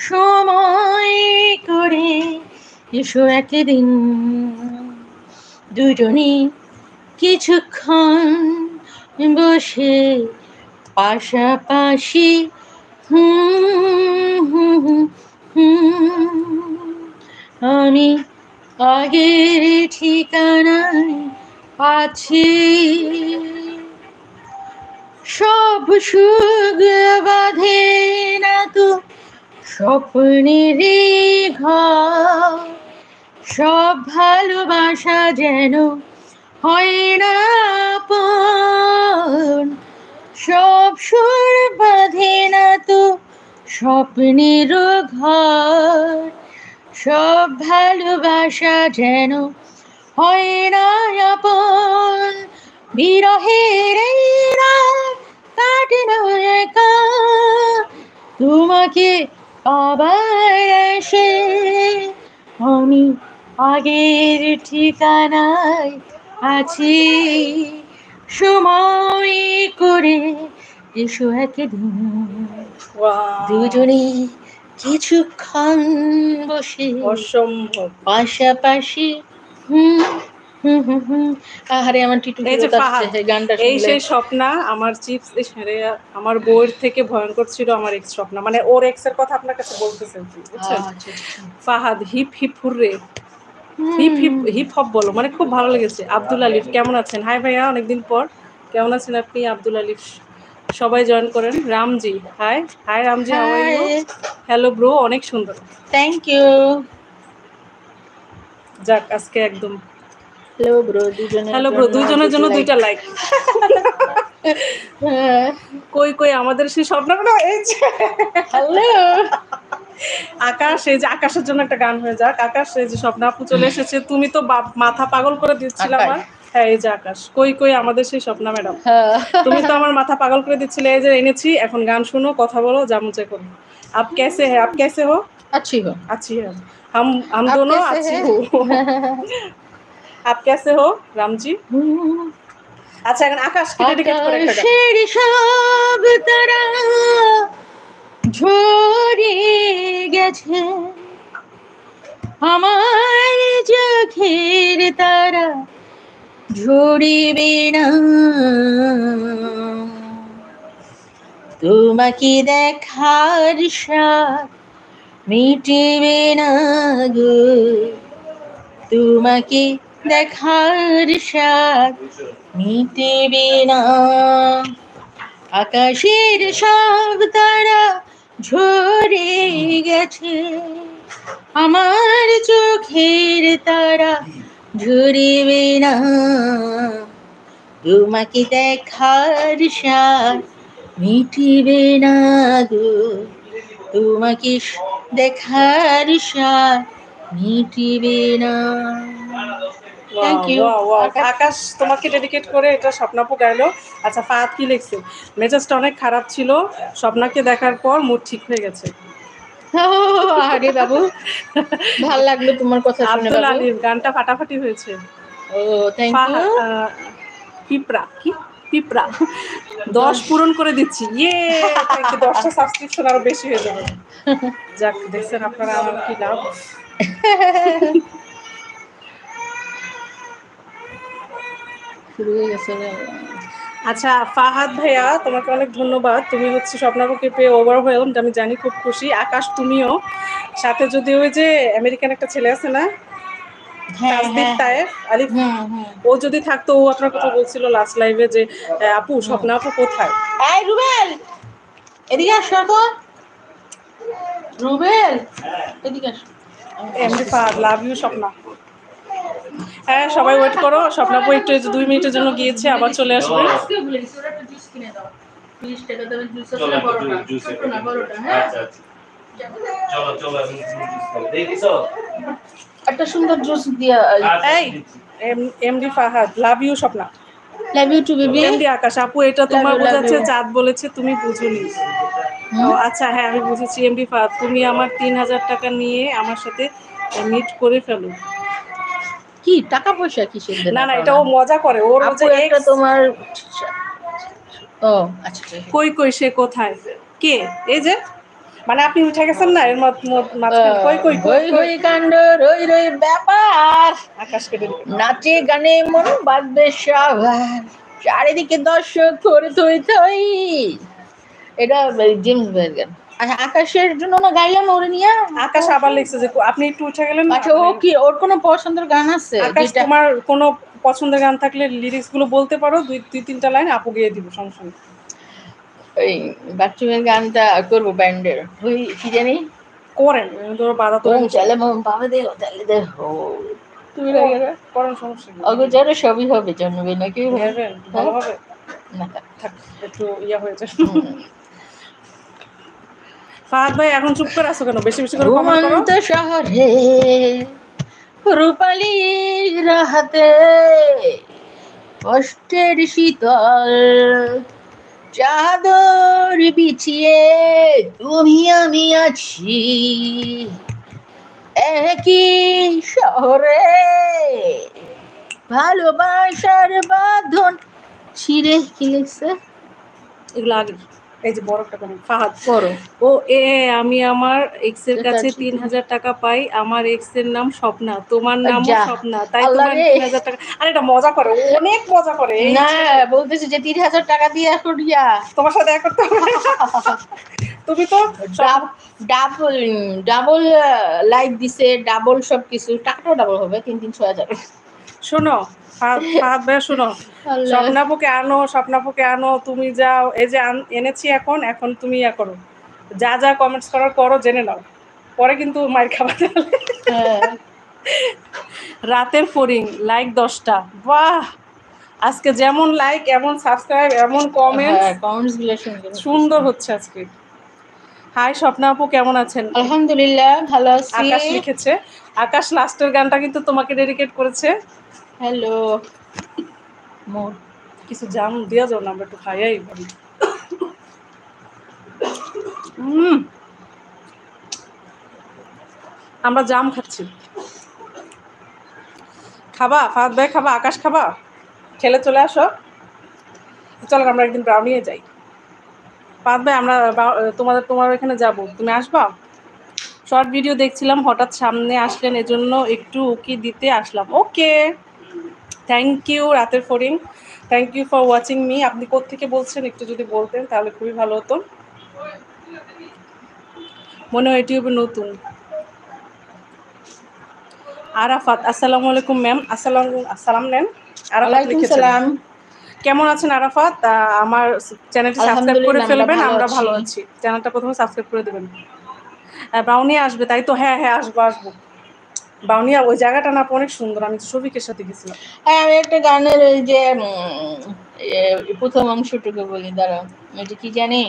সময় করে এসো একদিন দুজনে কিছুক্ষণ বসে পাশাপাশি, হুম হুম হুম হুম, আমি আগের ঠিকানায় আছি, সব সুখ বাঁধে না তো স্বপ্নের ঘর, সব ভালোবাসা যেন হয় না আপন, সব সুর বাঁধে না তো স্বপ্নের ঘর, সব ভালোবাসা যেন হয় না আপন, বিরহের এই রাত কাটে না একা, তোমাকে আবার এসে আমি আগের ঠিকানায় আছি, সময় করে এসো একদিন দুজনে কিছুক্ষণ বসে অসম্ভব। পাশাপাশি। হুম হুম হুম হুম। আহারে আমার টিটু এই যে ফেরত ফাহাদ, আসছে গানটা এই শুনলে। সেই স্বপ্না আমার চিপস আমার বউয়ের থেকে ভয়ঙ্কর ছিল আমার এক্স স্বপ্না, মানে ওর এক্স এর কথা আপনার কাছে বলতেছেন বুঝছেন। আচ্ছা আচ্ছা। Fahad hip hip hooray, hip hip hip hop বলো, মানে খুব ভালো লেগেছে। আব্দুল আলিফ কেমন আছেন? হাই ভাইয়া, অনেকদিন পর, কেমন আছেন আপনি? আব্দুল আলিফ সবাই জয়েন করেন। Ramji hi, hi Ramji, how are you? Hi, hello bro, অনেক সুন্দর। Thank you. যাক আজকে একদম হ্যালো ব্রো, দুজনের হ্যালো ব্রো, জন্য দুজনের জন্য দুইটা লাইক। কই কই আমাদের সেই স্বপ্নগুলো, এই যে হ্যালো। আকাশ, এই যে আকাশের জন্য একটা গান হয়ে যাক। আকাশ, এই যে স্বপ্ন আপু চলে এসেছে, তুমি তো মাথা পাগল করে দিচ্ছিলে আকাশ। আমার। হ্যাঁ এই যে আকাশ, কই কই আমাদের সেই স্বপ্না ম্যাডাম, হ্যাঁ। তুমি তো আমার মাথা পাগল করে দিচ্ছিলে। এই যে এনেছি, এখন গান শুনো, কথা বলো, জামুচে করো। আপ कैसे है, आप कैसे हो? अच्छी हो। अच्छी है, हम आप दोनों कैसे अच्छी हैं? हो। आप कैसे हो राम जी? আচ্ছা এখন আকাশকে ডেডিকেট করে একটা গান। আকাশের সব তারা ঝরে গেছে, আমার চোখের তারা ঝরিবে না, তোমাকে দেখার স্বাদ মিটিবে না গো, তোমাকে দেখার স্বাদ মিটিবে না, আকাশের সব তারা ঝরে গেছে, আমার চোখের তারা ঝরিবে না, তোমাকে দেখার স্বাদ মিটিবে না গো, তোমাকে দেখার স্বাদ মিটিবে না। Thank you. আকাশ তোমাকে ডেডিকেট করে এটা স্বপ্নাপু গাইলো। আচ্ছা ফাহাদ কি লিখছে, মেজাজটা অনেক খারাপ ছিল, স্বপ্নাকে দেখার পর মুড ঠিক হয়ে গেছে। আরে বাবু, ভাল লাগলো তোমার কথা শুনে আব্দুল বাবু। আলিফ গানটা ফাটাফাটি হয়েছে। ও থ্যাংক ইউ। পিঁপড়া কি পিঁপড়া 10 পূরণ করে দিচ্ছি, ইয়ে 10টা সাবস্ক্রিপশন আরো বেশি হয়ে যাবে। যাক দেখছেন আপনারা আমার কি লাভ। শুরু হয়ে গেছে। আচ্ছা ফাহাদ ভাইয়া, তোমাকে অনেক ধন্যবাদ। তুমি হচ্ছে স্বপ্নাপুকে পেয়ে ওভারওয়েলমড, আমি জানি, খুব খুশি। আকাশ তুমিও, সাথে যদি ওই যে আমেরিকান একটা ছেলে আছে না, তাসদিদ তায়েফ আলিফ, ও যদি থাকতো, ও আপনার কথা বলছিল লাস্ট লাইভে যে আপু স্বপ্না আপু কোথায়। এই রুবেল, এদিকে আসো তো। রুবেল, এদিকে আসো। MD Fahad, love you Swapna. হ্যাঁ সবাই ওয়েট করো, স্বপ্নাপু একটু 2 মিনিটের জন্য গিয়েছে, আবার চলে আসবে। একটা সুন্দর জুস দিয়া। এই MD Fahad, love you Swapna. Love you too baby. MD Akash, আপু এটা তোমার বোঝাচ্ছে চাঁদ বলেছে, তুমি বুঝুনি। ও আচ্ছা হ্যাঁ আমি বুঝেছি। এমডি ফাহাদ, তুমি আমার 3000 টাকা নিয়ে আমার সাথে মিট করে ফেলো। কি টাকা পয়সা কিসের দেনা? না না, এটা ও মজা করে, ওর আপু যে একটা ex, তোমার। ও আচ্ছা। কই কই সে কোথায়, কে, এই যে মানে আপনি উঠে গেছেন না এর মাঝখানে, কই কই হই হই কাণ্ড, রই রই ব্যাপার, আকাশকে নাচে গানে মন বাঁধবে সবার, চারিদিকে দর্শক করে থই থই। এটা জেমস বয়ের গান। আচ্ছা আকাশের জন্য না গাইলাম ওরে নিয়ে। আকাশ আবার লিখছে যে আপনি একটু উঠে গেলেন না। আচ্ছা ও কি, ওর কোনো পছন্দের গান আছে আকাশ যেটা? তোমার কোনো পছন্দের গান থাকলে লিরিক্স গুলো বলতে পারো, দুই তিনটা লাইন আপু গিয়ে দিব, সমস্যা নেই। ওই বাথরুমের গানটা করবো ব্যান্ডের, ওই কি জানি, করেন, আমি তো বাধা তো চলে বাবা দে তাহলে দে ও তুমি ও, লাগে না করেন, সমস্যা নেই। অগোচরে সবই হবে, জানবে নাকি নেবেন ভালো হবে, না থাক একটু ইয়া হয়ে যায়। হুম। ফাহাদ ভাই এখন চুপ করে আছো কেন? বেশি বেশি করে কমেন্ট করো। ঘুমন্ত শহরে রূপালি রাহাতে কষ্টের শীতল চাদর বিছিয়ে তুমি আমি আছি একই শহরে, ভালোবাসার বাঁধন ছিঁড়ে কি লিখছে এগুলো আগে, এই যে বড় একটা কমেন্ট, ফাহাদ করো ও আমি আমার এক্স এর সেটা কাছে ঠিক। 3000 টাকা পাই, আমার এক্স এর নাম স্বপ্না, তোমার নামও যা স্বপ্না, তাই আল্লাহ তোমার রে। 3000 টাকা। আর এটা মজা করে, অনেক মজা করে এই না ছেলে। বলতেছে যে 3000 টাকা দিয়ে এখন ইয়া তোমার সাথে দেখা করতে হবে। তুমি তো সব ডাবল ডাবল লাইক দিছে, ডাবল সবকিছু, টাকাটাও ডাবল হবে, 3-3-6 হাজার। শোনো, ফাহাদ ভাইয়া শোনো, আল্লাহ। স্বপ্নাপুকে আনো, স্বপ্নাপুকে আনো, তুমি যাও, এই যে এনেছি এখন, এখন তুমি ইয়া করো, যা যা কমেন্টস করার করো, জেনে নাও, পরে কিন্তু মার খাবার। হ্যাঁ রাতের ফরিং লাইক 10টা, বাহ, আজকে যেমন লাইক এমন সাবস্ক্রাইব এমন কমেন্টস, হ্যাঁ কমেন্টস গুলো সুন্দর সুন্দর হচ্ছে আজকে। হাই স্বপ্না আপু, কেমন আছেন? আলহামদুলিল্লাহ ভালো আছি। আকাশ লিখেছে, আকাশ লাস্টের গানটা কিন্তু তোমাকে ডেডিকেট করেছে। হ্যালো মোর কিছু জাম দিয়া যাও না, আমরা একটু খাইয়াই পারি। আমরা জাম খাচ্ছি। খাবা ফাহাদ ভাই, খাবা, আকাশ খাবা, খেলে চলে আসো। চলো আমরা একদিন ব্রাউনিয়ে যাই। ফাহাদ ভাই আমরা তোমার ওখানে যাব, তুমি আসবা? শর্ট ভিডিও দেখছিলাম, হঠাৎ সামনে আসলেন, এজন্য একটু উকি দিতে আসলাম। ওকে, থ্যাংক ইউ রাতের ফরিং, thank you for watching me. আপনি কোত্থেকে বলছেন একটু যদি বলতেন তাহলে খুবই ভালো হতো। মনে হয় ইউটিউবে নতুন। আরাফাত, আসসালামু আলাইকুম ম্যাম। আসসালাম নেন। আরাফাত ওয়ালাইকুম লিখেছেন, সালাম। কেমন আছেন আরাফাত? আমার চ্যানেলটি সাবস্ক্রাইব করে আলহামদুলিল্লাহ ফেলবেন, আমরা আছি। ভালো আছি। চ্যানেলটা প্রথমে সাবস্ক্রাইব করে দেবেন। ব্রাউনি আসবে তাই তো? হ্যাঁ হ্যাঁ, আসবো আসবো। বাউনিয়া ওই জায়গাটা না অনেক সুন্দর, আমি শফিকের সাথে গেছিলাম। হ্যাঁ আমি একটা গানের ওই যে প্রথম অংশটুকু বলি, দাঁড়াও এটা কি জানি,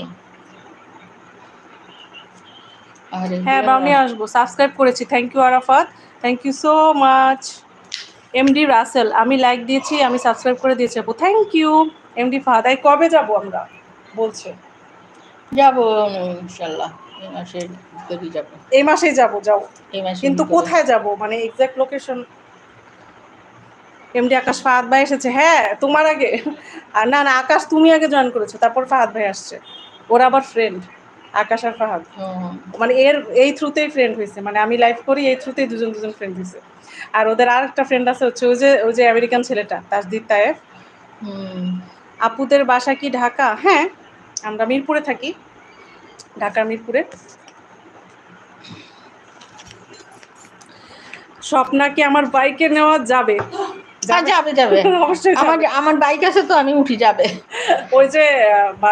আরে হ্যাঁ বাউনিয়া আসবো, সাবস্ক্রাইব করেছি। Thank you Arafat, thank you so much. MD Rasel, আমি লাইক দিয়েছি, আমি সাবস্ক্রাইব করে দিয়েছি আপু, থ্যাংক ইউ। এমডি ফাহাদ, এই কবে যাব আমরা বলছে? যাবো ইনশাল্লাহ এই মাসের ভিতরেই যাবো। এই মাসেই যাব, যাও, এই মাসের কিন্তু ভিতরে। কোথায় যাব মানে এক্সাক্ট লোকেশন? এমডি আকাশ, ফাহাদ ভাই এসেছে, হ্যাঁ তোমার আগে। আর না না, আকাশ তুমি আগে জয়েন করেছো, তারপর ফাহাদ ভাই আসছে, ওরা আবার ফ্রেন্ড, আকাশ আর ফাহাদ, মানে এই থ্রুতেই ফ্রেন্ড হয়েছে, মানে আমি লাইভ করি এই থ্রুতেই দুজন দুজন ফ্রেন্ড হয়েছে। আর ওদের আর একটা ফ্রেন্ড আছে হচ্ছে ওই যে আমেরিকান ছেলেটা তাসদিদ তায়েফ। আপুদের বাসা কি ঢাকা? হ্যাঁ, আমরা মিরপুরে থাকি, ঢাকার মিরপুরে। স্বপ্না কি আমার বাইকে নেওয়া যাবে? যাবে যাবে অবশ্যই আমার যাবে। আমার বাইক আছে তো, আমি উঠি, যাবে। ওই যে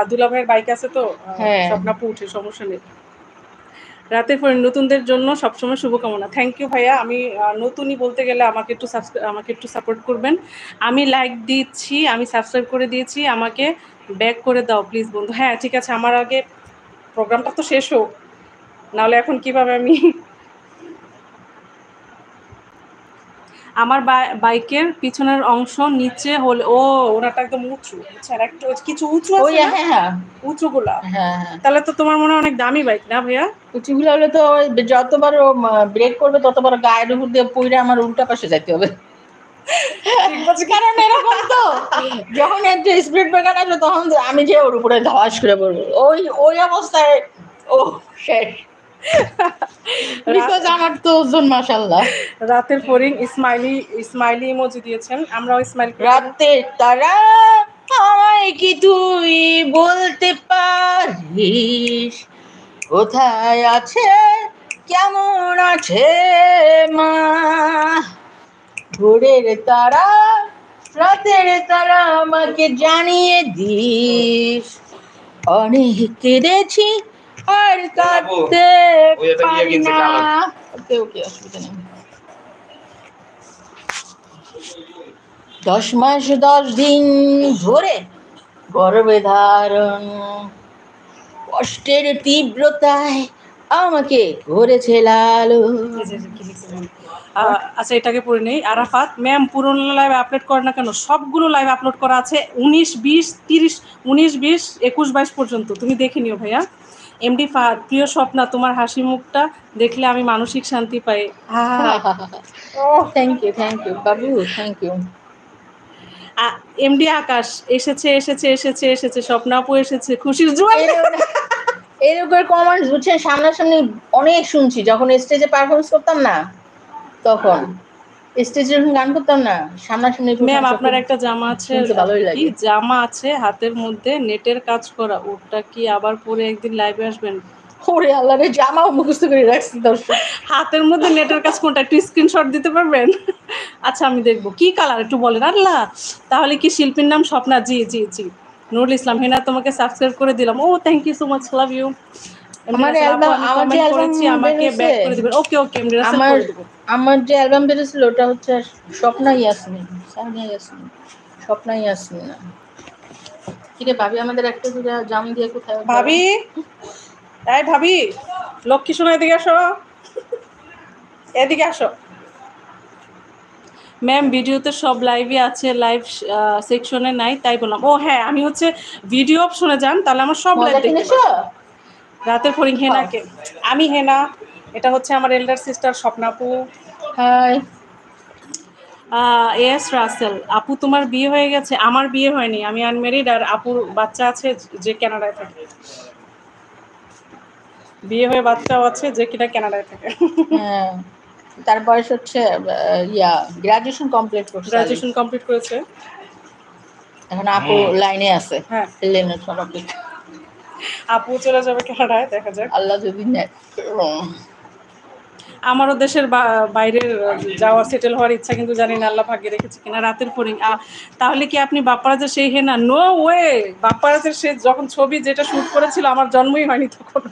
দুলা ভাইয়ের বাইক আছে তো, হ্যাঁ স্বপ্নাপু উঠে, সমস্যা নেই। রাতের পরে নতুনদের জন্য সবসময় শুভকামনা। থ্যাংক ইউ ভাইয়া। আমি নতুনই বলতে গেলে আমাকে একটু সাপোর্ট করবেন। আমি লাইক দিচ্ছি, আমি সাবস্ক্রাইব করে দিয়েছি, আমাকে ব্যাক করে দাও প্লিজ বন্ধু। হ্যাঁ ঠিক আছে, আমার আগে প্রোগ্রামটা তো শেষ হোক, নাহলে এখন কিভাবে আমি। আমার বাইকের পিছনের অংশ নিচে হলে, ও ওনারটা একদম উঁচু, বুঝছেন, একটু কিছু উঁচু ওই আছে না, হ্যাঁ হ্যাঁ উঁচুগুলা। হ্যাঁ হ্যাঁ তাহলে তো তোমার মনে হয় অনেক দামি বাইক না ভাইয়া? উঁচুগুলো হলে তো যতবার ও ব্রেক করবে ততবার গায়ের উপর দিয়ে পইরে আমার উল্টা পাশে যাইতে হবে। ঠিক বলছি কি? কারণ এরকম তো, যখন একটা স্পিড ব্রেকার আসবে তখন আমি যে ওর উপরে ধস করে পড়বো, ওই ওই অবস্থায় ও শেষ। বিকজ আমার তো ওজন মাশাআল্লাহ। রাতের ফরিং স্মাইলি ইমোজি দিয়েছেন, আমরাও স্মাইল করি। রাতের তারা আমায় কি তুই বলতে পারিস, কোথায় আছে কেমন আছে মা, ভোরের তারা রাতের তারা আমাকে জানিয়ে দিস, অনেক কেঁদেছি আর কাঁদতে ওই একটা ইয়ে পারি কিনছে না। কালো। ওকে ওকে, অসুবিধা নেই। 10 মাস 10 দিন ধরে গর্ভে ধারণ, কষ্টের তীব্রতায় আমাকে করেছে লালন। এই যে কি লিখছে ম্যাম। আচ্ছা এটাকে পড়ে নেই। আরাফাত ম্যাম পুরনো লাইভ আপলোড করে না কেন? সবগুলো লাইভ আপলোড করা আছে 19, 20, 30, 19, 20, 21, 22 পর্যন্ত। তুমি দেখে নিও ভাইয়া। এমডি ফাহাদ প্রিয় স্বপ্না, তোমার হাসি মুখটা দেখলে আমি মানসিক শান্তি পাই। Thank you Babu, thank you. MD আকাশ এসেছে এসেছে এসেছে এসেছে, স্বপ্না আপু এসেছে, খুশির জোয়ার। এরকম কমেন্টস বুঝছেন সামনাসামনি অনেক শুনছি, যখন স্টেজে পারফরমেন্স করতাম না, তখন স্টেজে যখন গান করতাম না, সামনাসামনি ম্যাম প্রশংসা আপনার একটা জামা আছে, শুনতে ভালোই কি লাগে। জামা আছে হাতের মধ্যে নেটের কাজ করা, ওটা কি আবার পরে একদিন লাইভে আসবেন? ওরে আল্লাহ রে, জামাও মুখস্থ করে রাখছি দর্শক। হাতের মধ্যে নেটের কাজ কোনটা, একটু স্ক্রিনশট দিতে পারবেন? আচ্ছা আমি দেখবো কি কালার একটু বলেন। আল্লাহ, তাহলে কি শিল্পীর নাম স্বপ্না? জি জি জি। নুরুল ইসলাম হেনা তোমাকে সাবস্ক্রাইব করে দিলাম। ও thank you so much, love you. আমার অ্যালবাম, আমি আমার যে কমেন্ট অ্যালবাম করেছি, বের আমাকে হয়েছে, ব্যাক করে দিবেন। ওকে ওকে, এমডি রাসেল আমার করে দেবো। আমার যে অ্যালবাম বেরোছিল ওটা হচ্ছে স্বপ্না ইয়াসমিন, সানিয়া ইয়াসমিন, স্বপ্না ইয়াসমিন না। ঠিক আছে ভাবি, আমাদের একটা দুটা জাম দিয়ে কোথায় ভাবি, এই ভাবি, লক্ষ্মী সোনা এদিকে আসো, এদিকে আসো। ম্যাম ভিডিওতে সব লাইভই আছে, লাইভ সেকশনে নাই, তাই বললাম। ও হ্যাঁ, আমি হচ্ছে ভিডিও অপশনে যান, তাহলে আমার সব লাইভ মজা দেখতে কিনেছো? পাবেন। রাতের ফরিং হেনাকে, আমি হেনা, এটা হচ্ছে আমার এল্ডার সিস্টার স্বপ্নাপু। হাই। এস রাসেল আপু তোমার বিয়ে হয়ে গেছে? আমার বিয়ে হয়নি, আমি আনমেরিড, আর আপুর বাচ্চা আছে যে কানাডায় থাকে। বিয়ে হয়ে বাচ্চাও আছে যে কিনা কানাডায় থাকে। হ্যাঁ, তার বয়স হচ্ছে গ্রাজুয়েশন কমপ্লিট করছে আলিফ। গ্রাজুয়েশন কমপ্লিট করেছে। এখন আপু লাইনে আছে, হ্যাঁ, লেনের সনকে। আপু চলে যাবে কানাডায়, দেখা যাক। আল্লাহ যদি নেয়। আমারও দেশের বাইরে যাওয়া, সেটেল হওয়ার ইচ্ছা, কিন্তু জানি না আল্লাহ ভাগ্যে রেখেছে কিনা। রাতের ফরিং তাহলে কি আপনি বাপ্পারাজের সেই হেনা? নো ওয়ে, বাপ্পারাজের সে যখন ছবি যেটা শুট করেছিল আমার জন্মই হয়নি তখন।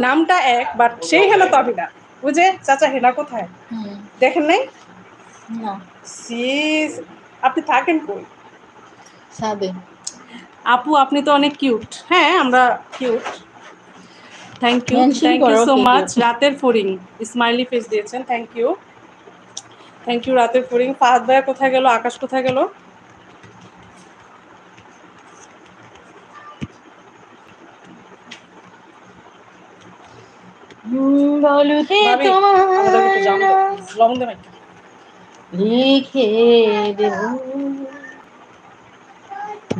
নামটা এক, বাট সেই হেনা তো আমি না। বুঝে চাচা হেনা কোথায় দেখেন নাই? না, সিস, আপনি থাকেন কই? সাদে। আপু আপনি তো অনেক কিউট। হ্যাঁ আমরা কিউট। থ্যাংক ইউ মেনশন করো সো কে মাচ। কিউট। রাতের ফরিং স্মাইলি ফেস দিয়েছেন, থ্যাংক ইউ। থ্যাংক ইউ রাতের ফরিং। ফাহাদ ভাইয়া কোথায় গেল? আকাশ কোথায় গেল? বলতে ভাবি আমাদেরকে একটু জাম দাও, তোমার লবণ দেন একটু। লিখে দেব,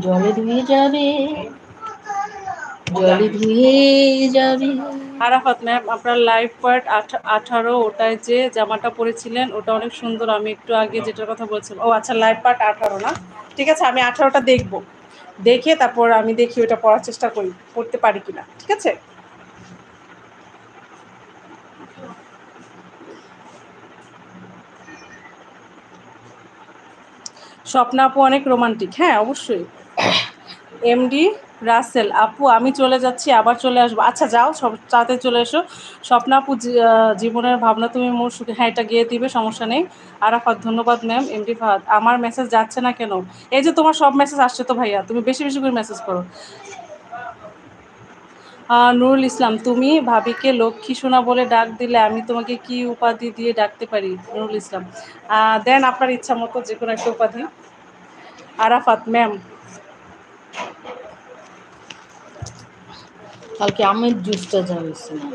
জলে ধুয়ে যাবে, জলে ধুয়ে যাবে। আরাফাত ম্যাম আপনার লাইভ পার্ট 18, ওটায় যে জামাটা পরেছিলেন ওটা অনেক সুন্দর। আমি একটু আগে যেটার কথা বলছিলাম, ও আচ্ছা লাইভ পার্ট 18 না? ঠিক আছে, আমি 18টা দেখবো, দেখে তারপর আমি দেখি ওটা পড়ার চেষ্টা করি, পড়তে পারি কিনা। ঠিক আছে। স্বপ্না আপু অনেক রোমান্টিক, হ্যাঁ অবশ্যই। এমডি রাসেল আপু আমি চলে যাচ্ছি, আবার চলে আসবো। আচ্ছা যাও, সব তাড়াতাড়ি চলে এসো। স্বপ্না আপু জীবনের ভাবনা তুমি মোর সুখে, হ্যাঁ এটা গিয়ে দিবে, সমস্যা নেই। আরাফাত ধন্যবাদ ম্যাম। এমডি ফাহাদ আমার মেসেজ যাচ্ছে না কেন? এই যে তোমার সব মেসেজ আসছে তো ভাইয়া, তুমি বেশি বেশি করে মেসেজ করো। নুরুল ইসলাম তুমি ভাবিকে লক্ষ্মী সোনা বলে ডাক দিলে আমি তোমাকে কি উপাধি দিয়ে ডাকতে পারি? নুরুল ইসলাম দেন আপনার ইচ্ছা মতো যে কোনো একটা উপাধি। আরাফাত ম্যাম কালকে আমের জুসটা যা হয়েছে না,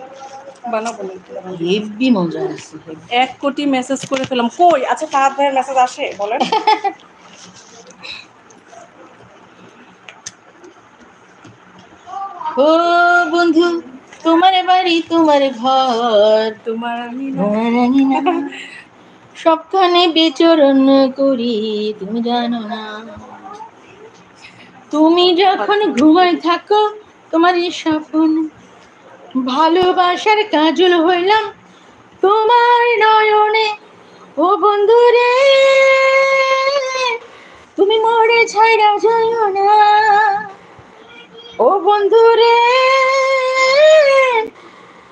বানাবো না, হেভি মজা আছে। 1 কোটি মেসেজ করে ফেলাম কই? আচ্ছা ফাহাদ ভাইয়ের মেসেজ আসে বলেন। ও বন্ধু, তোমার বাড়ি তোমার ঘর, তোমার আমি না। সবখানে বিচরণ করি, তুমি জানো না। তুমি যখন ঘুমায় থাকো তোমার এই স্বপ্ন, ভালোবাসার কাজল হইলাম তোমার নয়নে। ও বন্ধু রে, তুমি মোরে ছাইরা যাইও না ও বন্ধু রে,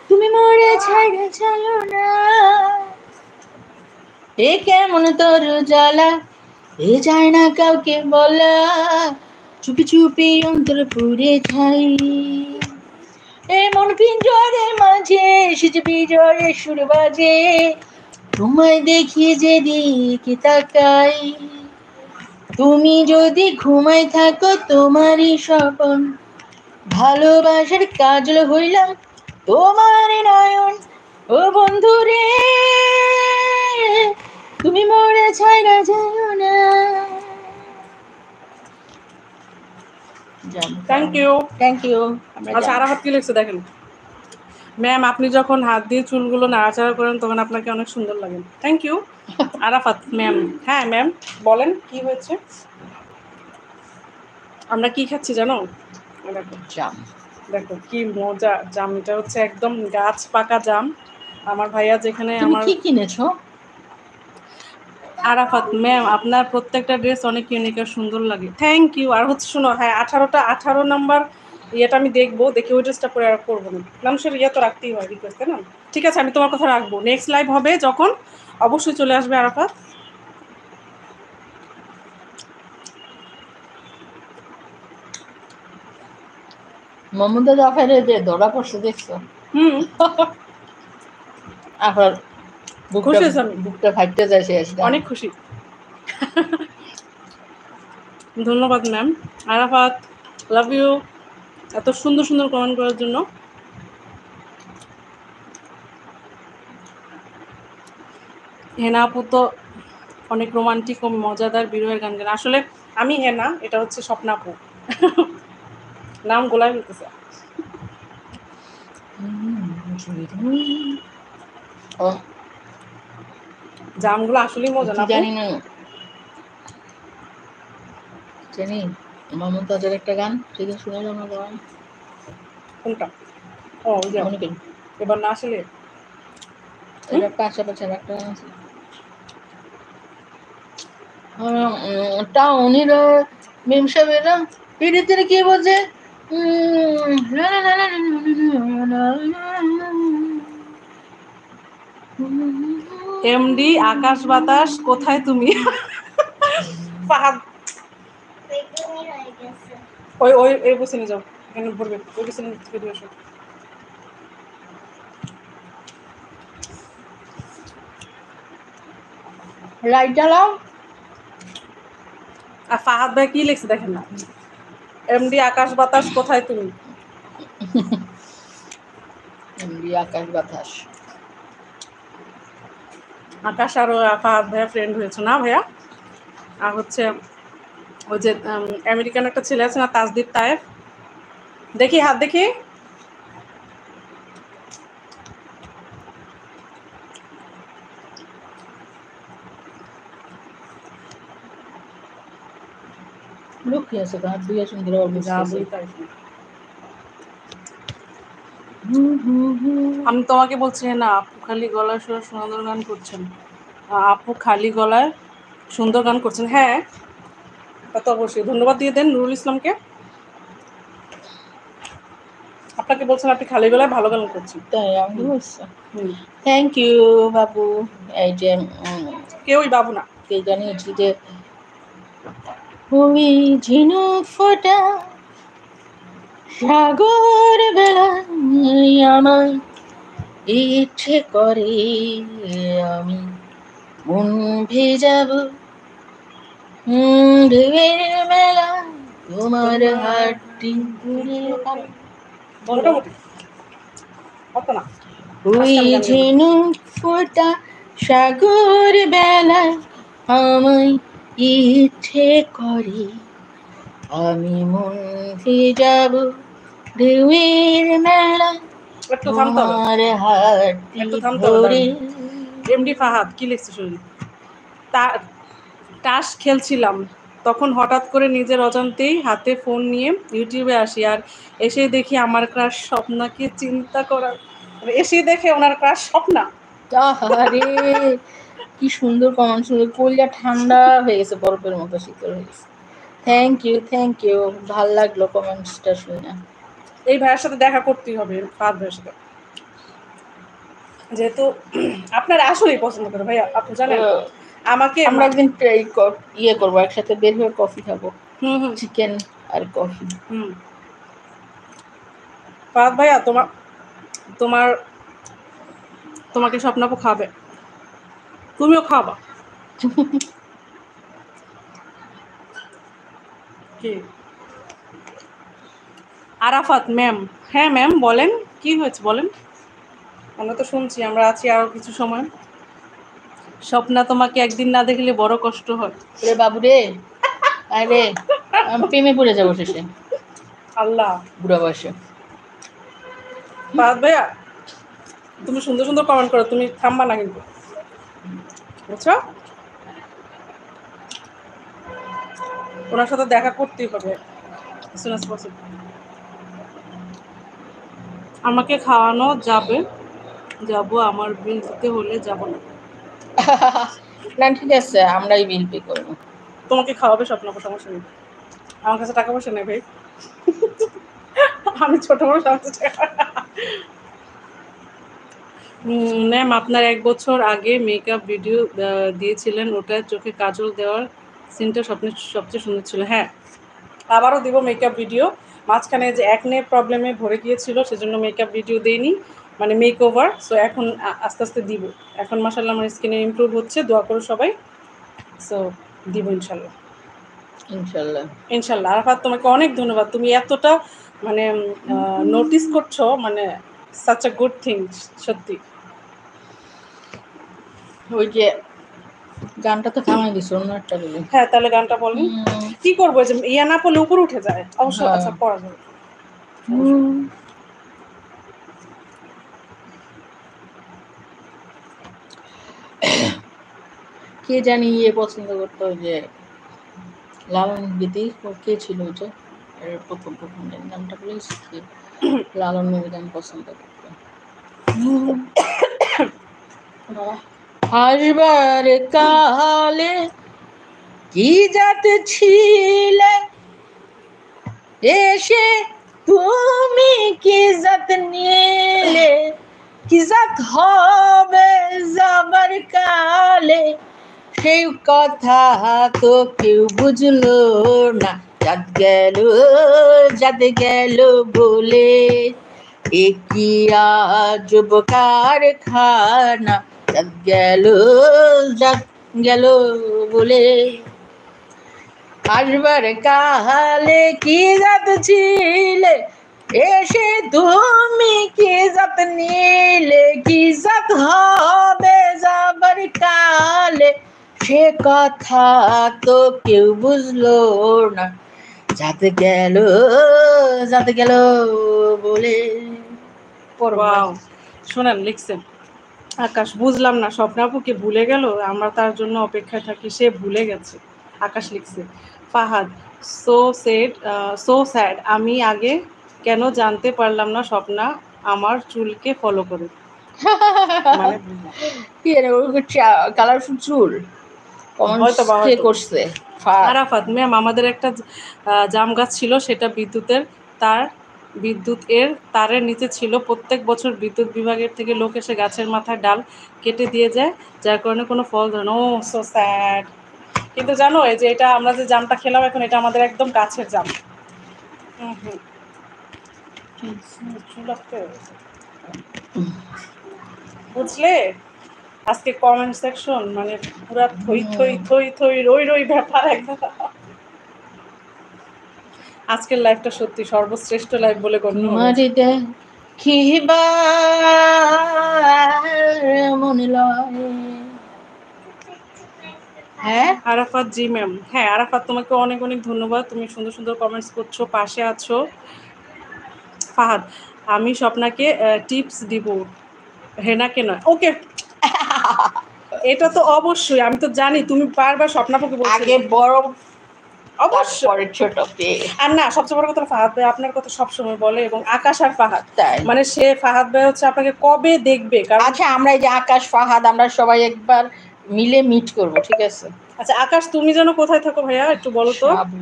তুমি মোরে ছাইরা যাইও না। এ কেমন তোর জ্বালা, এ যায় না কাউকে বলা, চুপি চুপি অন্তর পুড়ে যাই। এমন পিঞ্জরে মাঝে এসেছে বিজয়ে সুর বাজে, তোমায় দেখি যেদিকে তাকাই। তুমি যদি ঘুমাই থাকো তোমারই স্বপন, ভালোবাসার কাজল হইলাম তোমার নয়ন। ও বন্ধু রে, তুমি মোরে ছাইরা যাইও না। Thank you. Thank you. আচ্ছা, আরাফাত কি লিখছে দেখেন। ম্যাম, আপনি যখন হাত দিয়ে চুলগুলো নাড়াচাড়া করেন তখন আপনাকে অনেক সুন্দর লাগে। Thank you Arafat ma'am. হ্যাঁ ম্যাম, বলেন কি হয়েছে। আমরা কি খাচ্ছি জানো? দেখো জাম। দেখো কি মজা জাম, এটা হচ্ছে একদম গাছ পাকা জাম। আমার ভাইয়া যেখানে তুমি আমার কি কিনেছো? আরাফাত ম্যাম, আপনার প্রত্যেকটা ড্রেস অনেক ইউনিক আর সুন্দর লাগে। Thank you. আর হচ্ছে শোনো, হ্যাঁ 18 নাম্বার ইয়েটা আমি দেখবো, দেখে ওই ড্রেসটা পরে আর করবো না। মানুষের ইয়ে তো রাখতেই হয়, রিকোয়েস্ট, তাই না? ঠিক আছে, আমি তোমার কথা রাখবো। নেক্সট লাইভ হবে যখন অবশ্যই চলে আসবে আরাফাত। মমতা জাফরের যে ধরা পড়ছে দেখছো? হুম, আবার খুশি হয়েছি আমি, বুকটা ফাটতে যায় শেষ। অনেক খুশি। ধন্যবাদ ম্যাম। আরাফাত, লাভ ইউ এত সুন্দর সুন্দর কমেন্ট করার জন্য। হেনা আপু তো অনেক রোমান্টিক ও মজাদার বিরহের গান গান। আসলে আমি হেনা, এটা হচ্ছে স্বপ্না আপু। নাম গোলায় ফেলতেছে। ও জামগুলো আসলেই মজা না আপু? জানি না, জানি মমতাজের একটা গান, সেদিন শুনে আমার গান। কোনটা? ও ওই যে মনে করি এবার না আসলে এটা পাশাপাশি একটা গান আছে। টাউনির মেম সাহেবেরা পিড়িতে কি বলছে, এমডি আকাশ বাতাস কোথায় তুমি? ফাহাদ, ওই ওই এই বসে যাও, এখানে ভরবে, ওই বসে থেকে দিয়ে আসো। লাইট জ্বালাও। আর ফাহাদ ভাই কি লিখছে দেখেন না, এমডি আকাশ বাতাস কোথায় তুমি? এমডি আকাশ বাতাস। আকাশ আর ফাহাদ ভাইয়া ফ্রেন্ড হয়েছে না ভাইয়া? আর হচ্ছে ওই যে আমেরিকান একটা ছেলে আছে না, তাজদীপ তায়েব, দেখি হাত দেখি। লক্ষ্মী আছে তো, হাত দিয়ে সুন্দর যা বলি তাই শুনি। আমি তোমাকে বলছি না, আপু খালি গলায় সুরে সুন্দর গান করছেন। আপু খালি গলায় সুন্দর গান করছেন, হ্যাঁ তা তো অবশ্যই। ধন্যবাদ দিয়ে দেন নুরুল ইসলামকে। আপনাকে বলছেন আপনি খালি গলায় ভালো গান করছেন। তাই আমি বলছি। হুম, থ্যাংক ইউ বাবু। এই যে কেউই বাবু না। কে জানিয়েছি যে ওই ঝিনুক ফোটা সাগর বেলায় আমার ইচ্ছে করে আমি মন ভেজাবো ঢেউয়ের মেলা তোমার হাতটি ধরে। মোটামুটি অত না, ওই আজকে আমি গান গাইবো। ঝিনুক ফোটা সাগর বেলায় আমায় ইচ্ছে করে আমি মন ভেজাবো ঢেউয়ের মেলা একটু থামতে হবে, তোমার হাতটি একটু থামতে হবে। ধরে। এমডি ফাহাদ কি লিখছে শুনি। তাস খেলছিলাম, তখন হঠাৎ করে নিজের অজান্তেই হাতে ফোন নিয়ে ইউটিউবে আসি, আর এসে দেখি আমার ক্রাশ স্বপ্নাকে চিন্তা করার, এসে দেখে ওনার ক্রাশ স্বপ্না। আহারে কি সুন্দর কমেন্ট, সুন্দর কলিজা ঠান্ডা হয়ে গেছে, বরফের মতো শীতল হয়ে গেছে। থ্যাংক ইউ, ভাল লাগলো কমেন্টসটা শুনে। এই ভাইয়ের সাথে দেখা করতেই হবে, ফাহাদ ভাইয়ের সাথে, যেহেতু আপনারা আসলেই পছন্দ করে ভাইয়া। আপনি জানেন আমাকে আমরা একদিন ইয়ে করবো, একসাথে বের হয়ে কফি খাবো, চিকেন আর কফি। ফাহাদ ভাইয়া তোমাকে স্বপ্নাপু খাবে, তুমিও খাবা। কি আরাফাত ম্যাম? হ্যাঁ ম্যাম বলেন, কি হয়েছে বলেন। আমরা তো শুনছি, আমরা আছি আরো কিছু সময়। স্বপ্না তোমাকে একদিন না দেখলে বড় কষ্ট হয়। রে বাবু রে, আরে আমি প্রেমে পড়ে যাবো শেষে, আল্লাহ, বুড়া বয়সে। ফাহাদ ভাইয়া তুমি সুন্দর সুন্দর কমেন্ট করো, তুমি থামবা না কিন্তু, বুঝছো? ওনার সাথে দেখা করতেই হবে as soon as possible। আমাকে খাওয়ানো যাবো, আমার বিল দিতে হলে যাবো না। না ঠিক আছে, আমরাই বিল পে করবো। তোমাকে খাওয়াবে স্বপ্নাপু, সমস্যা নেই, আমার কাছে টাকা পয়সা নেই ভাই। আমি ছোট মানুষ, আমার কাছে ম্যাম আপনার 1 বছর আগে মেকআপ ভিডিও দিয়েছিলেন, ওটা চোখে কাজল দেওয়ার সিনটা সবচেয়ে সুন্দর ছিল। হ্যাঁ, আবারও দিব মেকআপ ভিডিও। মাঝখানে যে একনে প্রবলেমে ভরে গিয়েছিল, সেজন্য মেকআপ ভিডিও দেইনি, মানে মেক ওভার। সো এখন আস্তে আস্তে দিব। এখন মাশাআল্লাহ আমার স্কিনে ইমপ্রুভ হচ্ছে, দোয়া করো সবাই। সো দিব ইনশাল্লাহ। ইনশাল্লাহ। আরাফাত তোমাকে অনেক ধন্যবাদ, তুমি এতটা মানে নোটিস করছো, মানে সাচ আ গুড থিং, সত্যি। ওই যে গানটা তো থামাই দিছো, অন্য একটা বলি। হ্যাঁ তাহলে গানটা বলেন। কি করবো, যে ইয়া না পড়লে উপরে উঠে যায় অবশ্য। আচ্ছা পড়া যাবে। কে জানি ইয়ে পছন্দ করতো, ওই যে লালন গীতি, কে ছিল ওইটা প্রথম নামটা বলেছি কি, লালন গান পছন্দ করতো। হাসবার কালে কি জাত ছিলে, এসে তুমি কি জাত নিলে, কি জাত হবে যাবার কালে, সেই কথা তো কেউ বুঝলো না, জাত গেল বলে, এ কি আজব কারখানা, জাত গেল বলে। আসবার কালে কি জাত ছিলে, এসে তুমি কি জাত নিলে, কি জাত হবে যাবার কালে, সে কথা তো কেউ বুঝলো না, জাত গেল বলে। শোনেন, লিখছেন আকাশ, বুঝলাম না স্বপ্নাপুকে ভুলে গেল, আমরা তার জন্য অপেক্ষায় থাকি, সে ভুলে গেছে। আকাশ লিখছে। ফাহাদ, সো স্যাড, আমি আগে কেন জানতে পারলাম না স্বপ্না আমার চুলকে ফলো করে। মানে কালারফুল চুল করছে। আরাফাত ম্যাম, আমাদের একটা জাম গাছ ছিল, সেটা বিদ্যুতের তারের নিচে ছিল। প্রত্যেক বছর বিদ্যুৎ বিভাগের থেকে লোক এসে গাছের মাথায় ডাল কেটে দিয়ে যায়, যার কারণে কোনো ফল ধরে না। ও সো স্যাড। কিন্তু জানো, এই যে এটা আমরা যে জামটা খেলাম এখন, এটা আমাদের একদম গাছের জাম। বুঝলে, আজকে কমেন্ট সেকশন মানে পুরা রই ব্যাপার একদম। আজকের লাইভটা সত্যি সর্বশ্রেষ্ঠ লাইভ বলে গণ্য হয়েছে। হ্যাঁ আরাফাত, জি ম্যাম। হ্যাঁ আরাফাত, তোমাকে অনেক অনেক ধন্যবাদ, তুমি সুন্দর সুন্দর কমেন্টস করছো, পাশে আছো। ফাহাদ, আমি স্বপ্নাকে টিপস দিব, হেনাকে নয়। ওকে, এটা তো অবশ্যই, আমি তো জানি তুমি বারবার স্বপ্নাপুকে বলছো আগে বড়, অবশ্যই ছোট পেয়ে। আর না, সবচেয়ে বড় কথা ফাহাদ ভাই আপনার কথা সবসময় বলে, এবং আকাশ আর ফাহাদ, মানে সে ফাহাদ ভাই হচ্ছে আপনাকে কবে দেখবে, কারণ আচ্ছা আমরা এই যে আকাশ ফাহাদ, আমরা সবাই একবার মিলে মিট করব, ঠিক আছে? আচ্ছা আকাশ, তুমি যেন কোথায় থাকো ভাইয়া একটু বলো তো। সাবু।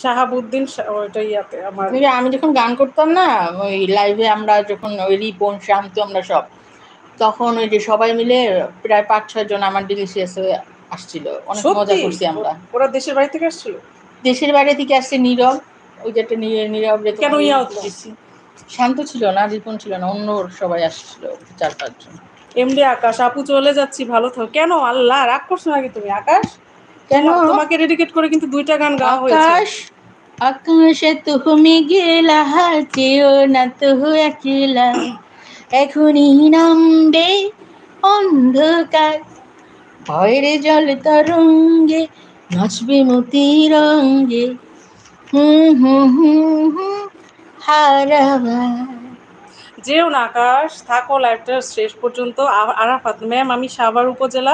শাহাবুদ্দিন ওইটা ইয়াতে আমার। ওই যে আমি যখন গান করতাম না, ওই লাইভে আমরা যখন ওই রিপন শান্ত আমরা সব, তখন ওই যে সবাই মিলে প্রায় 5-6 জন আমার ডিলিশিয়াসে আসছিল, অনেক মজা সত্যি করছি আমরা। ওরা দেশের বাড়ি থেকে আসছিল? দেশের বাইরে থেকে আসছে নীরব, ওই যে একটা নীরব রে কেন তোমার ইয়া দিছি। শান্ত ছিল না, রিপন ছিল না, অন্য সবাই আসছিল 4-5 জন। এমডি আকাশ, আপু চলে যাচ্ছি, ভালো থাকো। কেন আল্লাহ রাগ করছো নাকি তুমি আকাশ? কেন? তোমাকে ডেডিকেট করে কিন্তু 2টা গান গাওয়া হয়েছে। আকাশ, আকাশে তুমি গেলা, যেও না তো একলা, এখনই নামবে অন্ধকার, ভয়ের জল তরঙ্গে নাচবে মতি রঙ্গে, হুম হুম হুম হুম হারাবার। যেও না আকাশ, থাকো লাইফটা শেষ পর্যন্ত। আরাফাত ম্যাম, আমি সাভার উপজেলা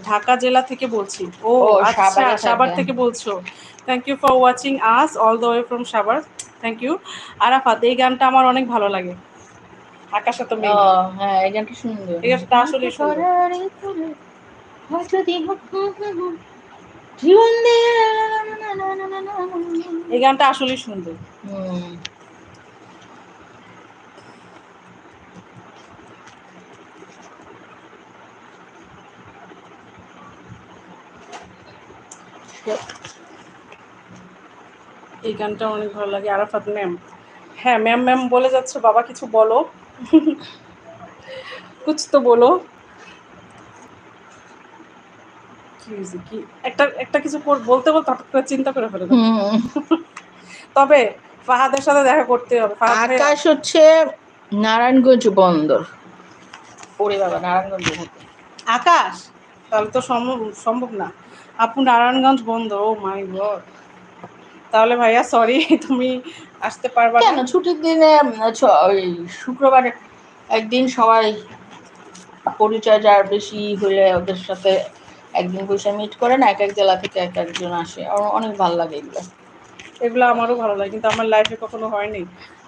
ঢাকা জেলা থেকে বলছি। ও ও আচ্ছা, সাভারে সাভার থাকে। থেকে বলছো। Thank you for watching us all the way from Savar. Thank you Arafat, এই গানটা আমার অনেক ভালো লাগে। আকাশে তো ও মেয়ে, হ্যাঁ, এই গানটা সুন্দর। এই গানটা আসলেই সুন্দর। জীবন দিয়ে এই গানটা আসলেই সুন্দর। এই গানটা অনেক ভালো লাগে। আরাফাত ম্যাম, হ্যাঁ ম্যাম ম্যাম বলে যাচ্ছ, বাবা কিছু বলো, কুছ তো বলো। কি একটা একটা কিছু বলতে বলতে হঠাৎ করে চিন্তা করে ফেলে। তবে ফাহাদের সাথে দেখা করতে হবে। ফাহাদ ভাইয়া, আকাশ হচ্ছে নারায়ণগঞ্জ বন্দর। ওরে বাবা, নারায়ণগঞ্জ বন্দর। আকাশ তাহলে তো সম্ভব না। আপু নারায়ণগঞ্জ বন্ধ, ও মাই গড। তাহলে ভাইয়া সরি, তুমি আসতে পারবা না। কেন ছুটির দিনে ওই শুক্রবার একদিন সবাই পরিচয় যার বেশি হলে ওদের সাথে একদিন বসে মিট করে না, এক এক জেলা থেকে এক একজন আসে, আমার অনেক ভালো লাগে এগুলো। এগুলো আমারও ভালো লাগে, কিন্তু আমার লাইফে কখনো হয়নি।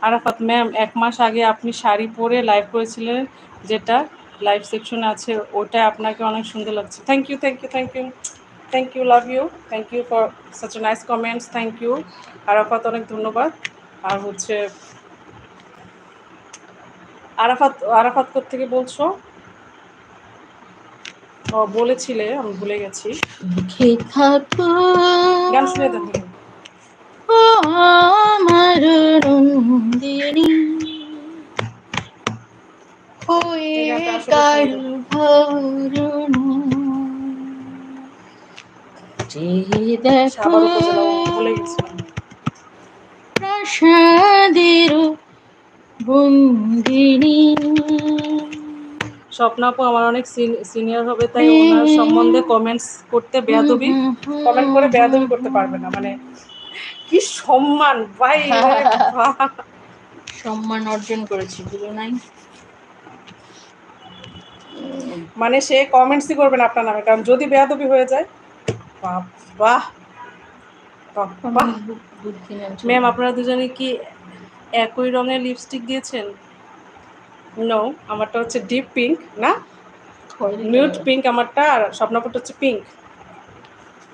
আরাফাত ম্যাম, 1 মাস আগে আপনি শাড়ি পরে লাইভ করেছিলেন, যেটা লাইভ সেকশনে আছে, ওটা আপনাকে অনেক সুন্দর লাগছে। Thank you thank you thank you thank you, love you, thank you for such a nice comments, thank you Arafat, অনেক ধন্যবাদ। আর হচ্ছে আরাফাত, আরাফাত কোত্থেকে বলছো? ও বলেছিলে, আমি ভুলে গেছি। লিখে থাকো গান শুনে দেখো। আমার রঙ্গিনী হয়ে এই গানটা আসলে কারো সুন্দর। ভরণী, চেয়ে দেখো সাভার উপজেলা, ভুলে গেছিলাম। প্রাসাদের বন্দিনী। স্বপ্না আপু আমার অনেক সিনিয়র হবে, তাই ওনার সম্বন্ধে কমেন্টস করতে বেয়াদবি, কমেন্ট করে বেয়াদবি করতে পারবে না। মানে কি সম্মান ভাই, সম্মান অর্জন করেছি, বুঝো নাই? মানে সে কমেন্টসই করবে না আপনার নামে, কারণ যদি বেয়াদবি হয়ে যায়। বাহ বাহ। ম্যাম, আপনারা দুজনে কি একই রঙের লিপস্টিক দিয়েছেন? নো, আমারটা হচ্ছে ডিপ পিঙ্ক, না নিউড পিঙ্ক আমারটা, আর স্বপ্নাপুরটা হচ্ছে পিঙ্ক,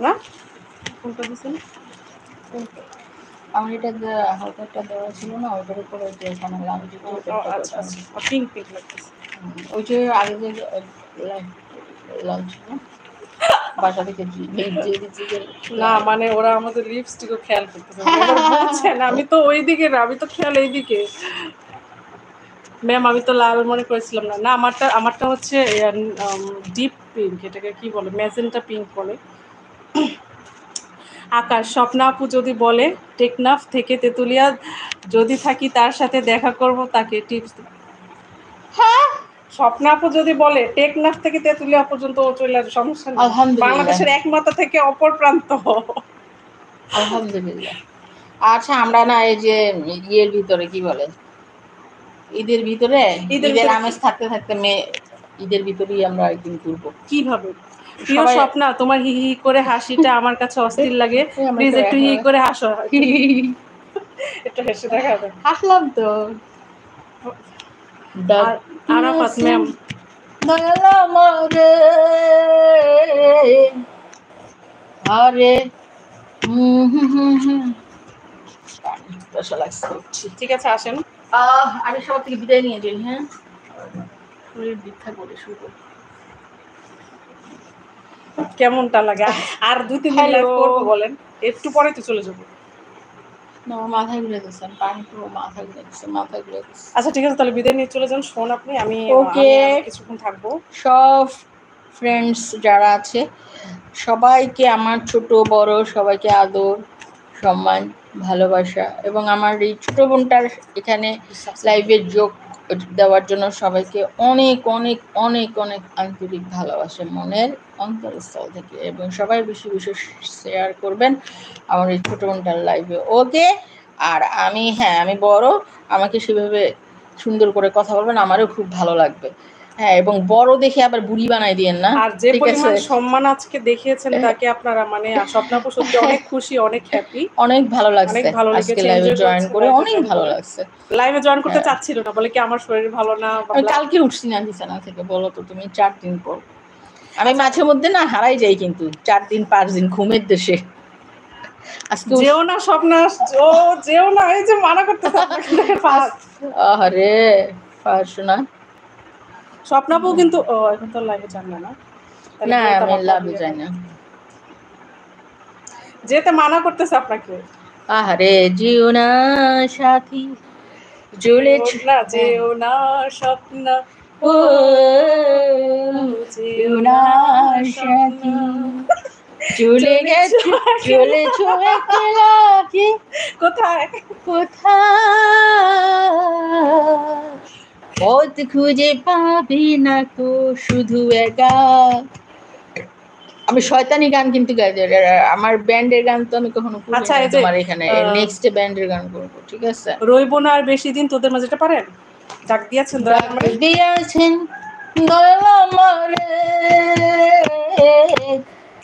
না কোনটা দিয়েছেন? আমার এটা হালকা একটা দেওয়া ছিল না, ওইটার উপরে যে এখানে আমি যে আচ্ছা আচ্ছা, পিঙ্ক পিঙ্ক লাগতেছে। ওই যে আগে যে লাল ছিল বাসা থেকে না মানে ওরা আমাদের লিপস্টিকও খেয়াল করতেছে, এবার বলছেন আমি তো ওই দিকে না, আমি তো খেয়াল এইদিকে। ম্যাম আমি তো লাল মনে করেছিলাম, না না, আমারটা হচ্ছে ডিপ পিঙ্ক, এটাকে কি বলে, ম্যাজেন্টা পিঙ্ক বলে। আকাশ, স্বপ্না আপু যদি বলে টেকনাফ থেকে তেতুলিয়া যদি থাকি তার সাথে দেখা করব, তাকে টিপস। হ্যাঁ, স্বপ্না আপু যদি বলে টেকনাফ থেকে তেতুলিয়া পর্যন্ত ও চলে আসবে, সমস্যা নেই। বাংলাদেশের এক মাথা থেকে অপর প্রান্ত। আলহামদুলিল্লাহ। আচ্ছা, আমরা না এই যে ইয়ের ভিতরে কি বলে, ঈদের ভিতরে, ঈদের আমেজ থাকতে থাকতে ঈদের ভিতরেই আমরা একদিন ঘুরবো। কিভাবে? প্রিয় স্বপ্না, তোমার হি হি করে হাসিটা আমার কাছে অস্থির লাগে, প্লিজ একটু হি করে হাসো। একটু হেসে দেখাবে। হাসলাম তো। আরাফাত ম্যাম, দয়াল আমারে আরে ঠিক আছে, আসেন। আমি সবার থেকে বিদায় নিয়ে যাই। হ্যাঁ, দীক্ষা করে শুরু করি। কেমনটা লাগে? আর 2-3 দিন লাইভ Hello. করবো বলেন, একটু পরে তো চলে যাবো। না, আমার মাথায় ঘুরে গেছে, পানি পুরো মাথায় ঘুরে গেছে, মাথায় ঘুরে গেছে। আচ্ছা ঠিক আছে, তাহলে বিদায় নিয়ে চলে যান। শোন আপনি, আমি ওকে, আর কিছুক্ষণ থাকবো। সব ফ্রেন্ডস যারা আছে সবাইকে আমার ছোট বড় সবাইকে আদর, সম্মান, ভালোবাসা, এবং আমার এই ছোট বোনটার এখানে লাইভে যোগ দেওয়ার জন্য সবাইকে অনেক অনেক অনেক অনেক আন্তরিক ভালোবাসা মনের অন্তরস্থল থেকে, এবং সবাই বেশি বেশি শেয়ার করবেন আমার এই ছোট বোনটার লাইভে। ওকে, আর আমি, হ্যাঁ আমি বড়, আমাকে সেভাবে সুন্দর করে কথা বলবেন, আমারও খুব ভালো লাগবে। হ্যাঁ, এবং বড় দেখে আবার বুড়ি বানাই দিয়েন না, আর যে ঠিক পরিমাণ আছে? সম্মান আজকে দেখিয়েছেন তাকে আপনারা, মানে স্বপ্নাপু সত্যি অনেক খুশি, অনেক হ্যাপি, অনেক ভালো অনেক লাগছে ভালো আজকে লেগেছে, লাইভে এনজয় জয়েন করছে। করে, লাইভে অনেক জয়েন ভালো করে, লাগছে। লাইভে জয়েন করতে হ্যাঁ, চাচ্ছিল না, বলে কি আমার শরীর ভালো না। আমি কালকে উঠছি না বিছানা থেকে, বলো তো তুমি, 4 দিন পর। আমি মাঝে মধ্যে না হারাই যাই, কিন্তু 4 দিন 5 দিন ঘুমের দেশে। আজকে যেও না স্বপ্না, ও যেও না, এই যে মানা করতেছে আপনাকে। আরে শোনা, স্বপ্নাপু কিন্তু এখন তো লাইভে যান না, তাহলে না বলতাম আমি আপনার লাভে যাই না। যেতে মানা করতেছে আপনাকে। আরে জিও না সাথী, যেও না স্বপ্না, ও যেও না সাথী, চলে গেছো, চলেছো একলা, কোথায় কোথায় পথ খুঁজে পাবে না তো শুধু একা। আমি শয়তানি গান কিন্তু গাই, আমার ব্যান্ডের গান তো আমি কখনো করি আচ্ছা, না এই যে তোমার এখানে, নেক্সট ব্যান্ডের গান করবো, ঠিক আছে? রইব না আর বেশি দিন, তোদের মাঝে এটা পারেন? ডাক দিয়েছেন দয়া ডাক করে। দিয়েছেন দয়াল আমারে,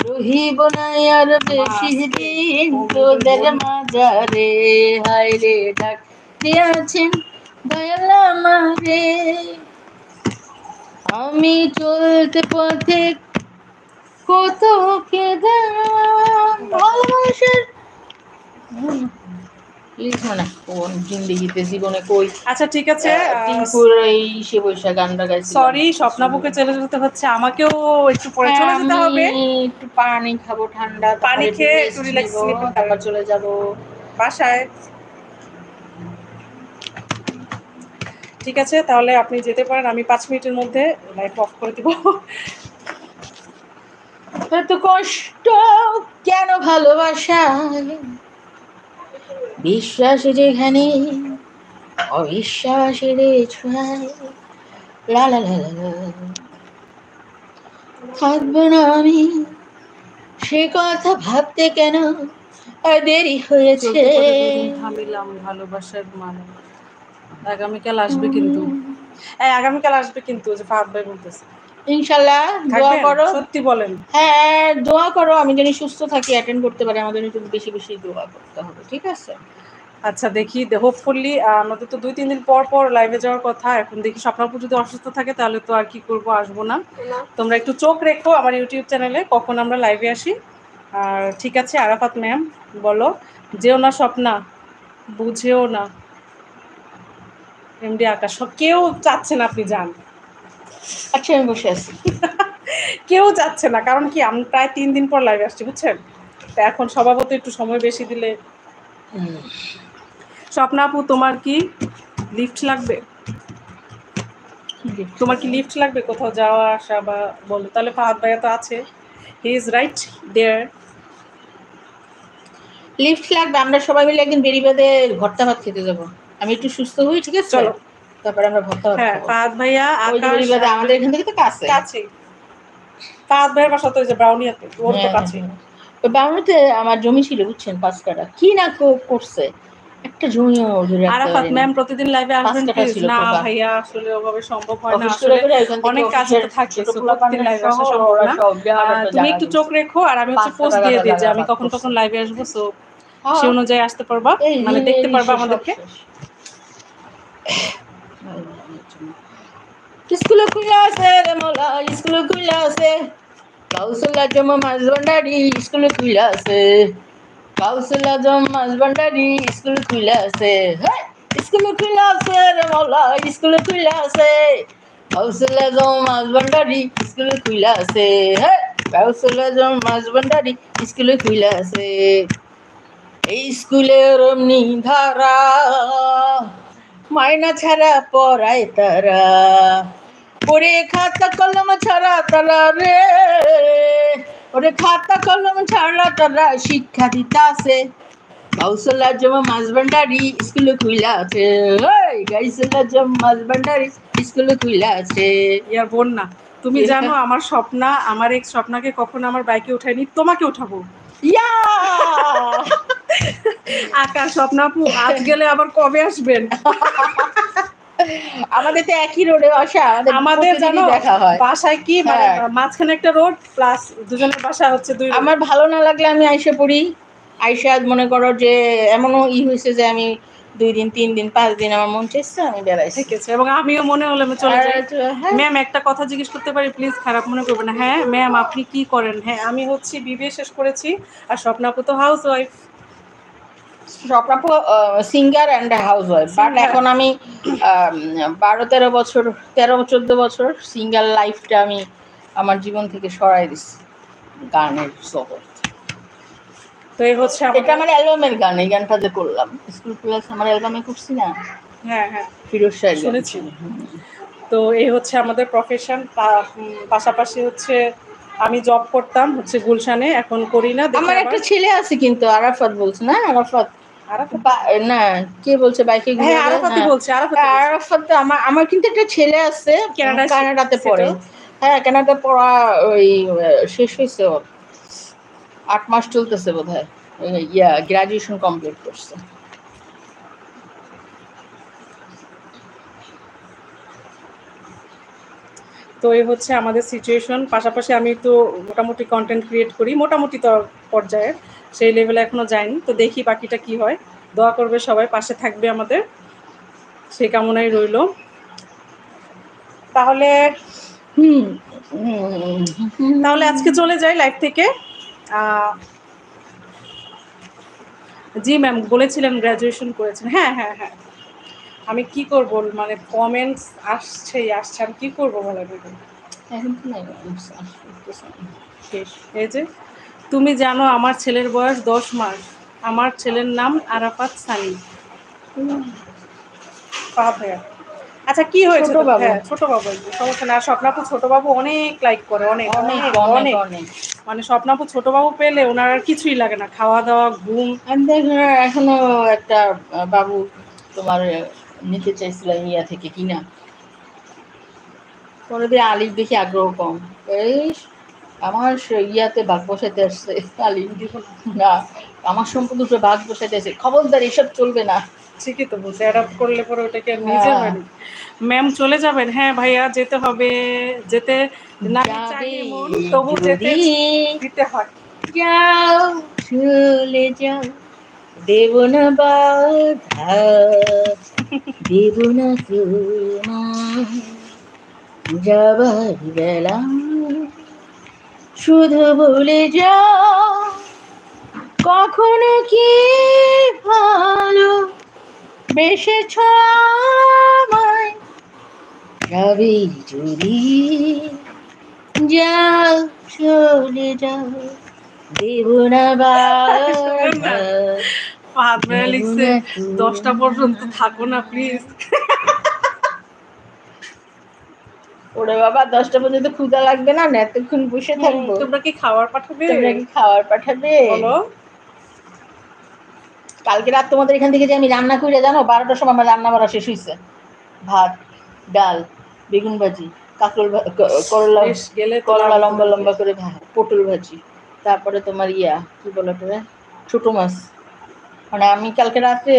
রহিব না আর বেশি দিন তোদের মাঝারে, হায় রে ডাক দিয়েছেন দয়াল আমারে, আমি চলতে পথে কত কেদার ভালোবাসার কোন জিন্দেগিতে জীবনে কই। আচ্ছা ঠিক আছে, টিঙ্কুর এই সে বৈশা গানটা গাইছিলাম। সরি স্বপ্নাপুকে চলে যেতে হচ্ছে, আমাকেও একটু পরে চলে যেতে হবে। একটু পানি খাবো ঠান্ডা, পানি খেয়ে একটু রিল্যাক্স নিব, তারপর চলে যাব বাসায়। ঠিক আছে, তাহলে আপনি যেতে পারেন, আমি 5 মিনিটের মধ্যে লাইট অফ করে দিব। এত কষ্ট কেন ভালোবাসায়, বিশ্বাস যেখানে অবিশ্বাসের ছোঁয়ায়, লা লা লা লা লা, থাকবো না আমি সে কথা ভাবতে কেন দেরি হয়েছে। থামিলাম ভালোবাসার মানে, আগামীকাল আসবে কিন্তু, আগামীকাল আসবে কিন্তু, যে ফাহাদ ভাই বলতেছে। ইনশাল্লাহ দোয়া করো, সত্যি বলেন। হ্যাঁ দোয়া করো, আমি যেন সুস্থ থাকি, অ্যাটেন্ড করতে পারি, আমাদের একটু বেশি বেশি দোয়া করতে হবে, ঠিক আছে? আচ্ছা দেখি, হোপফুলি আমাদের তো 2-3 দিন পর পর লাইভে যাওয়ার কথা। এখন দেখি স্বপ্নাপু যদি অসুস্থ থাকে তাহলে তো আর কি করবো, আসবো না। তোমরা একটু চোখ রেখো আমার ইউটিউব চ্যানেলে, কখন আমরা লাইভে আসি। আর ঠিক আছে, আরাফাত ম্যাম বলো, যেও না স্বপ্না, বুঝেও না। এমডি আকাশ, কেউ চাচ্ছে না আপনি যান। আচ্ছা আমি বসে আছি। কেউ যাচ্ছে না, কারণ কি আমি প্রায় 3 দিন পর লাইভে আসছি, বুঝছেন? তো এখন স্বভাবত একটু সময় বেশি দিলে। স্বপ্না আপু, তোমার কি লিফট লাগবে? তোমার কি লিফট লাগবে কোথাও যাওয়া আসা, বা বলো তাহলে। ফাহাদ ভাইয়া তো আছে, he is right there. Lift লাগবে, আমরা সবাই মিলে একদিন বেরিবাদে ভর্তা ভাত খেতে যাবো, আমি একটু সুস্থ হই, ঠিক আছে? চলো, তারপরে আমরা ভর্তা ভাত হ্যাঁ খাবো। ফাহাদ ভাইয়া, ওই যে আকাশ, বেরিবাদে আমাদের এখান থেকে তো কাছে। ফাহাদ ভাইয়ের বাসা তো ওই যে ব্রাউনিয়াতে, ওর তো কাছে। বাংলাতে আমার জমি ছিল, বুঝছেন, 5 কাঠা, কি না করছে, একটা জমিও আরাফাত ম্যাম প্রতিদিন লাইভে আসবেন প্লিজ। না ভাইয়া, আসলে ওভাবে সম্ভব হয় না, আসলে অনেক কাজে তো থাকে, প্রতিদিন লাইভে আসা সম্ভব না। তুমি একটু চোখ রেখো, আর আমি হচ্ছে পোস্ট দিয়ে দিই যে আমি কখন কখন লাইভে আসবো, সো সে অনুযায়ী আসতে পারবা, মানে দেখতে পারবা আমাদেরকে। স্কুল খুলে আছে রে মোলা স্কুল খুলে আছে কাউসল আজম মাছ ভান্ডারি স্কুল খুলে আছে কাউসল আজম মাছ ভান্ডারি স্কুল খুলে আছে স্কুল খুলে আছে রে মোলা স্কুল খুলে আছে কাউসল আজম মাছ ভান্ডারি স্কুল খুলে আছে কাউসল আজম মাছ ভান্ডারি স্কুল খুলে আছে এই স্কুলের অমনি ধারা মাইনা ছাড়া পড়ায় তারা ওরে খাতা কলম ছাড়া তারা রে ওরে খাতা কলম ছাড়া তারা শিক্ষা দিতে আছে গাউসলা জমা মাছ ভান্ডারি স্কুলে খুইলা আছে গাইসলা জমা মাছ ভান্ডারি স্কুলে খুইলা আছে ইয়ার বোন না, তুমি জানো আমার স্বপ্না, আমার এক স্বপ্নাকে কখনো আমার বাইকে উঠায়নি, তোমাকে উঠাবো। ইয়া আকাশ স্বপ্নাপু আজ গেলে আবার কবে আসবেন? আমাদের তো একই রোডে বাসা, আমাদের জানো দেখা হয় বাসায় কি মানে মাঝখানে একটা রোড প্লাস দুজনের বাসা হচ্ছে দুই। আমার ভালো না লাগলে আমি আইসা পড়ি, আইসা মনে করো যে এমনও হয়েছে যে আমি 2 দিন 3 দিন 5 দিন আমার মন চাইছে আমি বেড়াইছি, ঠিক আছে। এবং আমিও মনে হলো আমি চলে যাই। ম্যাম একটা কথা জিজ্ঞেস করতে পারি প্লিজ? খারাপ মনে করবেন না। হ্যাঁ ম্যাম আপনি কি করেন? হ্যাঁ আমি হচ্ছে বিবিএ শেষ করেছি, আর স্বপ্নাপু তো হাউস ওয়াইফ। স্বপ্নাপু singer and house wife, but এখন আমি 12-13 বছর 13-14 বছর সিঙ্গার লাইফটা আমি আমার জীবন থেকে সরাই দিচ্ছি গানের শহর। তো এই হচ্ছে এটা আমার অ্যালবামের গান, এই গানটা যে করলাম স্কুল প্লাস আমার অ্যালবামে করছি না। হ্যাঁ হ্যাঁ ফিরোজ শাহ শুনেছি। তো এই হচ্ছে আমাদের প্রফেশন। পাশাপাশি হচ্ছে আমি জব করতাম হচ্ছে গুলশানে, এখন করি না। আমার একটা ছেলে আছে কিন্তু আরাফাত বলছে না, আরাফাত না কে বলছে বাইকে ঘুরে? হ্যাঁ আরাফাতই বলছে, আরাফাত আমার কিন্তু একটা ছেলে আছে কানাডাতে পড়ে। হ্যাঁ কানাডা পড়া ওই শেষ হয়েছে, ওর 8 মাস চলতেছে বোধহয়, গ্রাজুয়েশন কমপ্লিট করছে। তো এই হচ্ছে আমাদের সিচুয়েশন। পাশাপাশি আমি তো মোটামুটি কন্টেন্ট ক্রিয়েট করি, মোটামুটি তো পর্যায়ে, সেই লেভেলে এখনো যাইনি। তো দেখি বাকিটা কি হয়। দোয়া করবে সবাই, পাশে থাকবে আমাদের, সেই কামনাই রইল। তাহলে তাহলে আজকে চলে যাই লাইভ থেকে। জি ম্যাম বলেছিলেন গ্র্যাজুয়েশন করেছেন। হ্যাঁ হ্যাঁ হ্যাঁ আমি কি করব, মানে কমেন্টস আসছেই আসছে, আমি কি করবো বলে দেখুন। এই যে তুমি জানো আমার ছেলের বয়স 10 মাস, আমার ছেলের নাম আরাফাত সানি। ভাইয়া আচ্ছা কি হয়েছে? হ্যাঁ ছোট বাবু, সমস্যা না। স্বপ্নাপু ছোট বাবু অনেক লাইক করে, অনেক অনেক অনেক, মানে স্বপ্নাপু ছোট বাবু পেলে ওনার আর কিছুই লাগে না, খাওয়া দাওয়া ঘুম। এখনো একটা বাবু তোমার নিতে চাইছিলাম ইয়া থেকে কিনা, পরে দিয়ে আলিফ দেখি আগ্রহ কম, আমার ইয়াতে ভাগ বসাইতে আসছে আলিফ না, আমার সম্পদ উপরে ভাগ বসাইতে আসছে, খবরদার এসব চলবে না। ঠিকই তো বলছে, অ্যাডাপ্ট করলে পরে ওটাকে নিজে হয়নি। ম্যাম চলে যাবেন? হ্যাঁ ভাইয়া যেতে হবে, যেতে না চাই মন তবু যেতে দিতে হয়। যাও চলে যাও, দেব না বাধা, দেব না তোমার যাবার বেলা, শুধু বলে যাও কখনো কি ভালো বেসেছ আমায়, যাবে যদি যাও চলে যাও, দেব না বাধা। ফাহাদ ভাইয়া লিখছে 10টা পর্যন্ত থাকো না প্লিজ। ওরে বাবা 10টা পর্যন্ত ক্ষুধা লাগবে না, এতক্ষণ বসে থাকবো। তোমরা কি খাবার পাঠাবে? তোমরা কি খাবার পাঠাবে বলো। কালকে রাত তোমাদের এখান থেকে যে আমি রান্না করে জানো 12টার সময় আমার রান্না বাড়া শেষ হয়েছে, ভাত ডাল বেগুন ভাজি কাঁকরোল করলা, করলা লম্বা লম্বা করে পটল ভাজি, তারপরে তোমার কি বলে ওটা ছোট মাছ, মানে আমি কালকে রাতে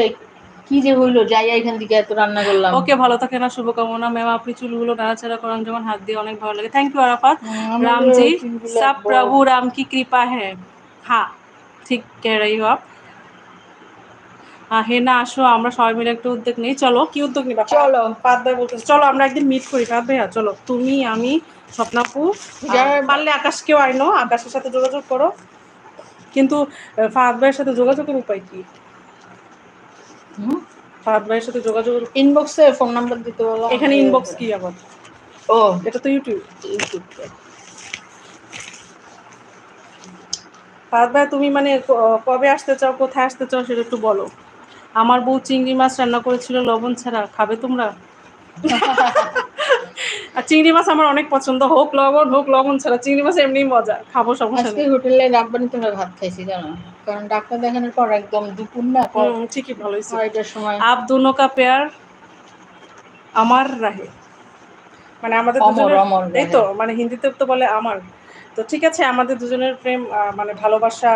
কি যে হইলো যাই এখান থেকে এত রান্না করলাম। ওকে ভালো থাকে না, শুভকামনা। ম্যাম আপনি চুলগুলো নাড়াচাড়া করেন যেমন হাত দিয়ে, অনেক ভালো লাগে। Thank you Arafat. রামজি সব প্রভু রাম কি কৃপা হ্যাঁ। हाँ ठीक कह रही हो आप। হেনা আসো, আমরা সবাই মিলে একটা উদ্যোগ নিই। চলো, কি উদ্যোগ নিবা? চলো। ফাহাদ ভাই বলতেছে চলো আমরা একদিন মিট করি। ফাহাদ ভাইয়া চলো, তুমি, আমি, স্বপ্নাপু, পারলে আকাশকেও আইনো, আকাশের সাথে যোগাযোগ করো। কিন্তু ফাহাদ ভাইয়ের সাথে যোগাযোগের উপায় কি? ফাহাদ ভাইয়ের সাথে যোগাযোগের ইনবক্সে ফোন নাম্বার দিতে বলো। এখানে ইনবক্স কি আবার? ও এটা তো ইউটিউব। ইউটিউব। ফাহাদ ভাই তুমি মানে কবে আসতে চাও, কোথায় আসতে চাও সেটা একটু বলো। আমার বউ চিংড়ি মাছ রান্না করেছিল লবণ ছাড়া, খাবে তোমরা? আর চিংড়ি মাছ আমার অনেক পছন্দ, হোক লবণ ছাড়া। চিংড়ি মাছ এমনিই মজা, খাবো, সমস্যা আজকে নেই। হোটেলে রাব্বানি তোমরা ভাত খাইছি জানো, কারণ ডাক্তার দেখানোর পর একদম দুপুর না পর ঠিকই, ভালো হয়েছে। 6টার সময়। আপ দুনো কা পেয়ার আমার রাহে, মানে আমাদের অমর দুজনের, অমর এই তো মানে হিন্দিতে তো বলে আমার। তো ঠিক আছে, আমাদের দুজনের প্রেম মানে ভালোবাসা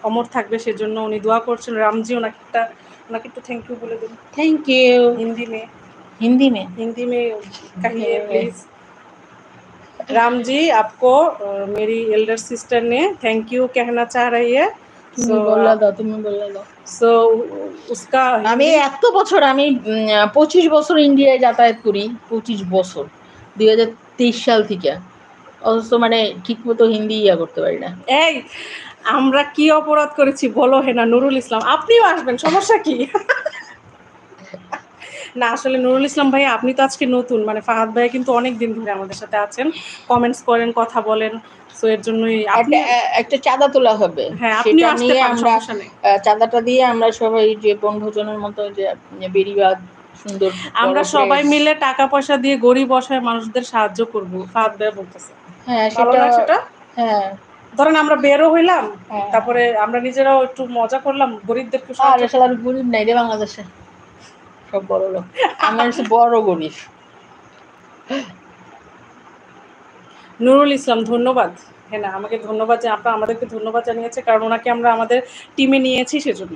অমর থাকবে, সেজন্য উনি দোয়া করছেন। রামজি ওনাকে একটু থ্যাংক ইউ বলে দিন थैंक यू। हिंदी में। हिंदी में हिंदी में कहिए प्लीज। राम जी आपको मेरी एल्डर सिस्टर ने थैंक यू कहना चाह रही है। তুমি বললা দাও, তুমি বললা দাও। सो उसका আমি हिंदी, এত বছর, আমি 25 বছর ইন্ডিয়ায় যাতায়াত করি, 25 বছর, 2023 সাল থেকে, অথচ মানে ঠিক মতো হিন্দি করতে পারি না। এই আমরা কি অপরাধ করেছি বলো? হেনা, নুরুল ইসলাম আপনিও আসবেন, সমস্যা কি? না আসলে নুরুল ইসলাম ভাই, আপনি তো আজকে নতুন, মানে ফাহাদ ভাই কিন্তু অনেক দিন ধরে আমাদের সাথে আছেন, কমেন্টস করেন, কথা বলেন। সো এর জন্যই আপনি, একটা চাঁদা তোলা হবে, হ্যাঁ আপনিও সেটা আসতে নিয়ে পারেন, আমরা সমস্যা নেই। চাঁদাটা দিয়ে আমরা সবাই যে বনভোজনের মতো যে বেড়িবাঁধ সুন্দর আমরা বড় করে, সবাই মিলে টাকা পয়সা দিয়ে গরিব অসহায় মানুষদের সাহায্য করবো, ফাহাদ ভাই বলতেছে। হ্যাঁ ভালো সেটা, না সেটা? হ্যাঁ ধরেন আমরা বেরো হইলাম, হ্যাঁ। তারপরে আমরা নিজেরাও একটু মজা করলাম, গরিবদেরকে আর সাহায্য আসলে আর গরিব নাই রে বাংলাদেশে, সব বড় লোক। আমার হচ্ছে বড় গরিব। নুরুল ইসলাম ধন্যবাদ। হ্যাঁ না, আমাকে ধন্যবাদ, যে আপনারা আমাদেরকে ধন্যবাদ জানিয়েছে, কারণ ওনাকে আমরা আমাদের টিমে নিয়েছি সেজন্য।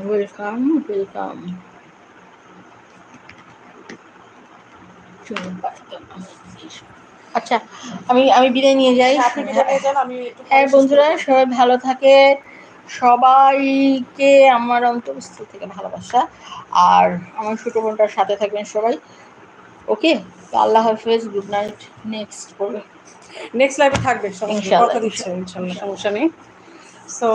Welcome welcome. আচ্ছা, আমি আমি বিদায় নিয়ে যাই। আপনি বিদায় নিয়ে যান, আমি একটু হ্যাঁ পরে শেষ করে বন্ধুরা, যাবো। সবাই ভালো থাকে, সবাইকে আমার অন্তঃস্থল থেকে ভালোবাসা। আর আমার ছোট বোনটার সাথে থাকবেন সবাই। ওকে, আল্লাহ হাফেজ, গুড নাইট। নেক্সট পড়বে নেক্সট লাইভে থাকবে, সমস্যা নেই, ইনশাল্লাহ কথা দিচ্ছে, ইনশাল্লাহ ইনশাল্লাহ, ইনশাল্লাহ। সমস্যা নেই। সো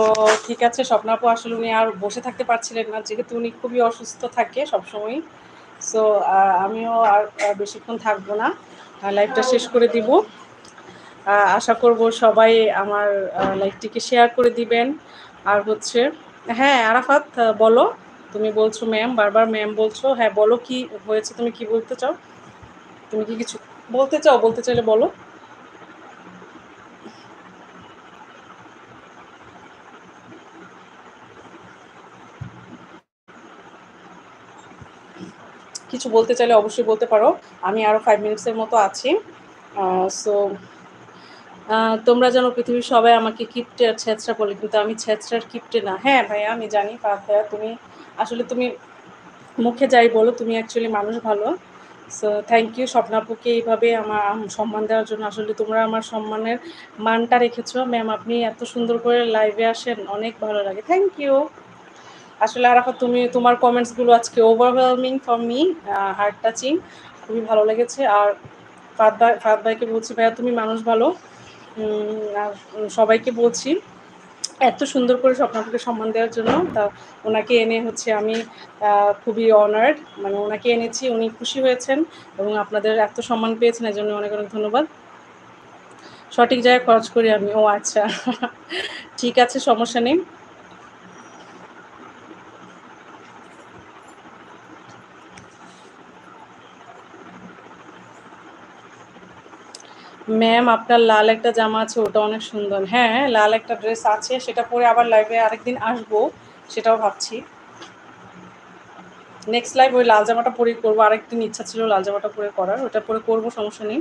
ঠিক আছে, স্বপ্নাপু আসলে উনি আর বসে থাকতে পারছিলেন না, যেহেতু উনি খুবই অসুস্থ থাকে সবসময়। সো আমিও আর বেশিক্ষণ থাকবো না, লাইভটা শেষ করে দিব। আশা করব সবাই আমার লাইভটিকে শেয়ার করে দিবেন। আর হচ্ছে, হ্যাঁ আরাফাত বলো, তুমি বলছো ম্যাম, বারবার ম্যাম বলছো, হ্যাঁ বলো কি হয়েছে, তুমি কি বলতে চাও? তুমি কি কিছু বলতে চাও? বলতে চাইলে বলো। কিছু বলতে চাইলে অবশ্যই বলতে পারো, আমি আরও 5 মিনিটসের মতো আছি। সো তোমরা যেন পৃথিবীর সবাই আমাকে কিপ্টে আর ছেঁচড়া বলে, কিন্তু আমি ছেঁচড়ার কিপ্টে না। হ্যাঁ ভাইয়া আমি জানি, ভাইয়া তুমি আসলে, তুমি মুখে যাই বলো, তুমি অ্যাকচুয়ালি মানুষ ভালো। সো থ্যাংক ইউ স্বপ্নাপুকে এইভাবে আমার সম্মান দেওয়ার জন্য। আসলে তোমরা আমার সম্মানের মানটা রেখেছো ম্যাম, আপনি এত সুন্দর করে লাইভে আসেন, অনেক ভালো লাগে, থ্যাংক ইউ। আসলে আরাফাত, তুমি তোমার কমেন্টসগুলো আজকে overwhelming for me, heart touching, খুবই ভালো লেগেছে। আর ফাহাদ ভাইকে বলছি, ভাইয়া তুমি মানুষ ভালো। আর সবাইকে বলছি এত সুন্দর করে স্বপ্নাপুকে সম্মান দেওয়ার জন্য। তা ওনাকে এনে হচ্ছে আমি খুবই অনার্ড, মানে ওনাকে এনেছি, উনি খুশি হয়েছেন এবং আপনাদের এত সম্মান পেয়েছেন, এর জন্য অনেক অনেক ধন্যবাদ। সঠিক জায়গায় খরচ করি আমি, ও আচ্ছা। ঠিক আছে, সমস্যা নেই। ম্যাম আপনার লাল একটা জামা আছে, ওটা অনেক সুন্দর। হ্যাঁ লাল একটা ড্রেস আছে, সেটা পরে আবার লাইভে আরেকদিন আসবো, সেটাও ভাবছি। নেক্সট লাইভ ওই লাল জামাটা পরেই করবো, আরেকদিন ইচ্ছা ছিল লাল জামাটা পরে করার, ওটা পরে করবো, সমস্যা নেই।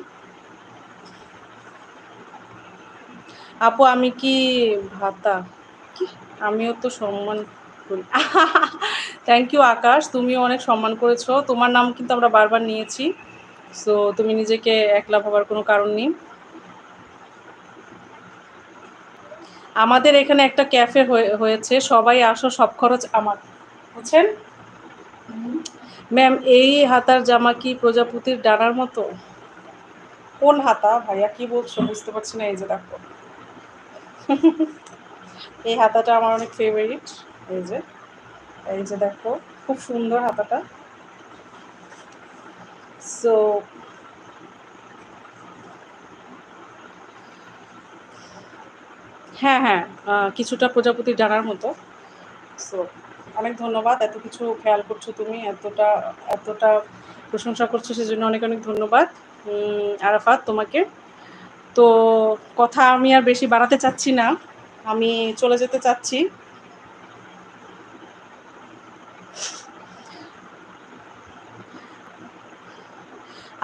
আপু আমি কি ভাতা, কি আমিও তো সম্মান করি। থ্যাংক ইউ আকাশ, তুমিও অনেক সম্মান করেছো, তোমার নাম কিন্তু আমরা বারবার নিয়েছি। সো তুমি নিজেকে একলা ভাবার কোনো কারণ নেই। আমাদের এখানে একটা ক্যাফে হয়েছে, সবাই আসো, সব খরচ আমার, বুঝছেন ম্যাম? এই হাতার জামা কি প্রজাপতির ডানার মতো? কোন হাতা ভাইয়া, কি বলছো বুঝতে পারছি না। এই যে দেখো, এই হাতাটা আমার অনেক ফেভারিট। এই যে দেখো, খুব সুন্দর হাতাটা। সো হ্যাঁ হ্যাঁ, কিছুটা প্রজাপতির ডানার মতো। সো অনেক ধন্যবাদ, এত কিছু খেয়াল করছো তুমি, এতটা এতটা প্রশংসা করছো, সেজন্য অনেক অনেক ধন্যবাদ আরাফাত তোমাকে। তো কথা আমি আর বেশি বাড়াতে চাচ্ছি না, আমি চলে যেতে চাচ্ছি।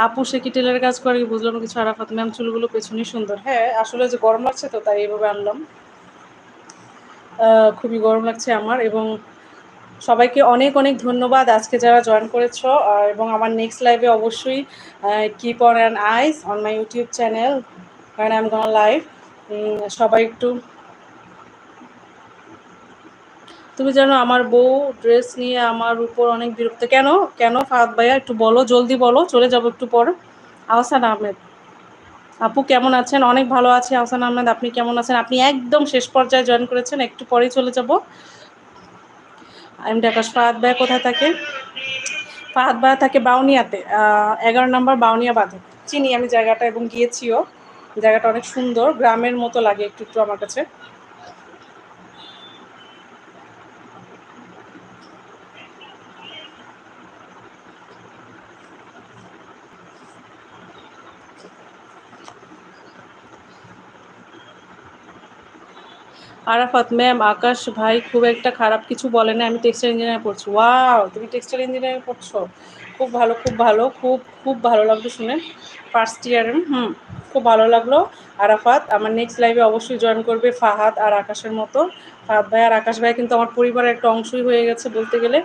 আপু সে কি টেলারের কাজ করে? বুঝলাম না কিছু। আরাফাত ম্যাম চুলগুলো পেছনেই সুন্দর। হ্যাঁ, আসলে যে গরম লাগছে তো তাই এইভাবে আনলাম। খুবই গরম লাগছে আমার। এবং সবাইকে অনেক অনেক ধন্যবাদ আজকে যারা জয়েন করেছো। এবং আমার নেক্সট লাইভে অবশ্যই keep on an ice on my YouTube channel কারণ আই এম গনা লাইভ। সবাই একটু, তুমি জানো আমার বউ ড্রেস নিয়ে আমার উপর অনেক বিরক্ত। কেন কেন ফাহাদ ভাইয়া, একটু বলো, জলদি বলো, চলে যাবো একটু পর। আহসান আহমেদ আপু কেমন আছেন? অনেক ভালো আছি আহসান আহমেদ, আপনি কেমন আছেন? আপনি একদম শেষ পর্যায়ে জয়েন করেছেন, একটু পরেই চলে যাব। আমি আকাশ। ফাহাদ ভাইয়া কোথায় থাকে? ফাহাদ ভাইয়া থাকে বাউনিয়াতে, 11 নম্বর বাউনিয়া বাঁধে। চিনি আমি জায়গাটা এবং গিয়েছিও। জায়গাটা অনেক সুন্দর, গ্রামের মতো লাগে একটু একটু আমার কাছে। আরাফাত ম্যাম আকাশ ভাই খুব একটা খারাপ কিছু বলে না, আমি টেক্সটাইল ইঞ্জিনিয়ারিং পড়ছি। ওয়াও, তুমি টেক্সটাইল ইঞ্জিনিয়ারিং পড়ছো? খুব ভালো, খুব ভালো, খুব খুব ভালো লাগলো শুনে। ফার্স্ট ইয়ারে, খুব ভালো লাগলো। আরাফাত আমার নেক্সট লাইভে অবশ্যই জয়েন করবে ফাহাদ আর আকাশের মতো। ফাহাদ ভাই আর আকাশ ভাই কিন্তু আমার পরিবারের একটা অংশই হয়ে গেছে বলতে গেলে।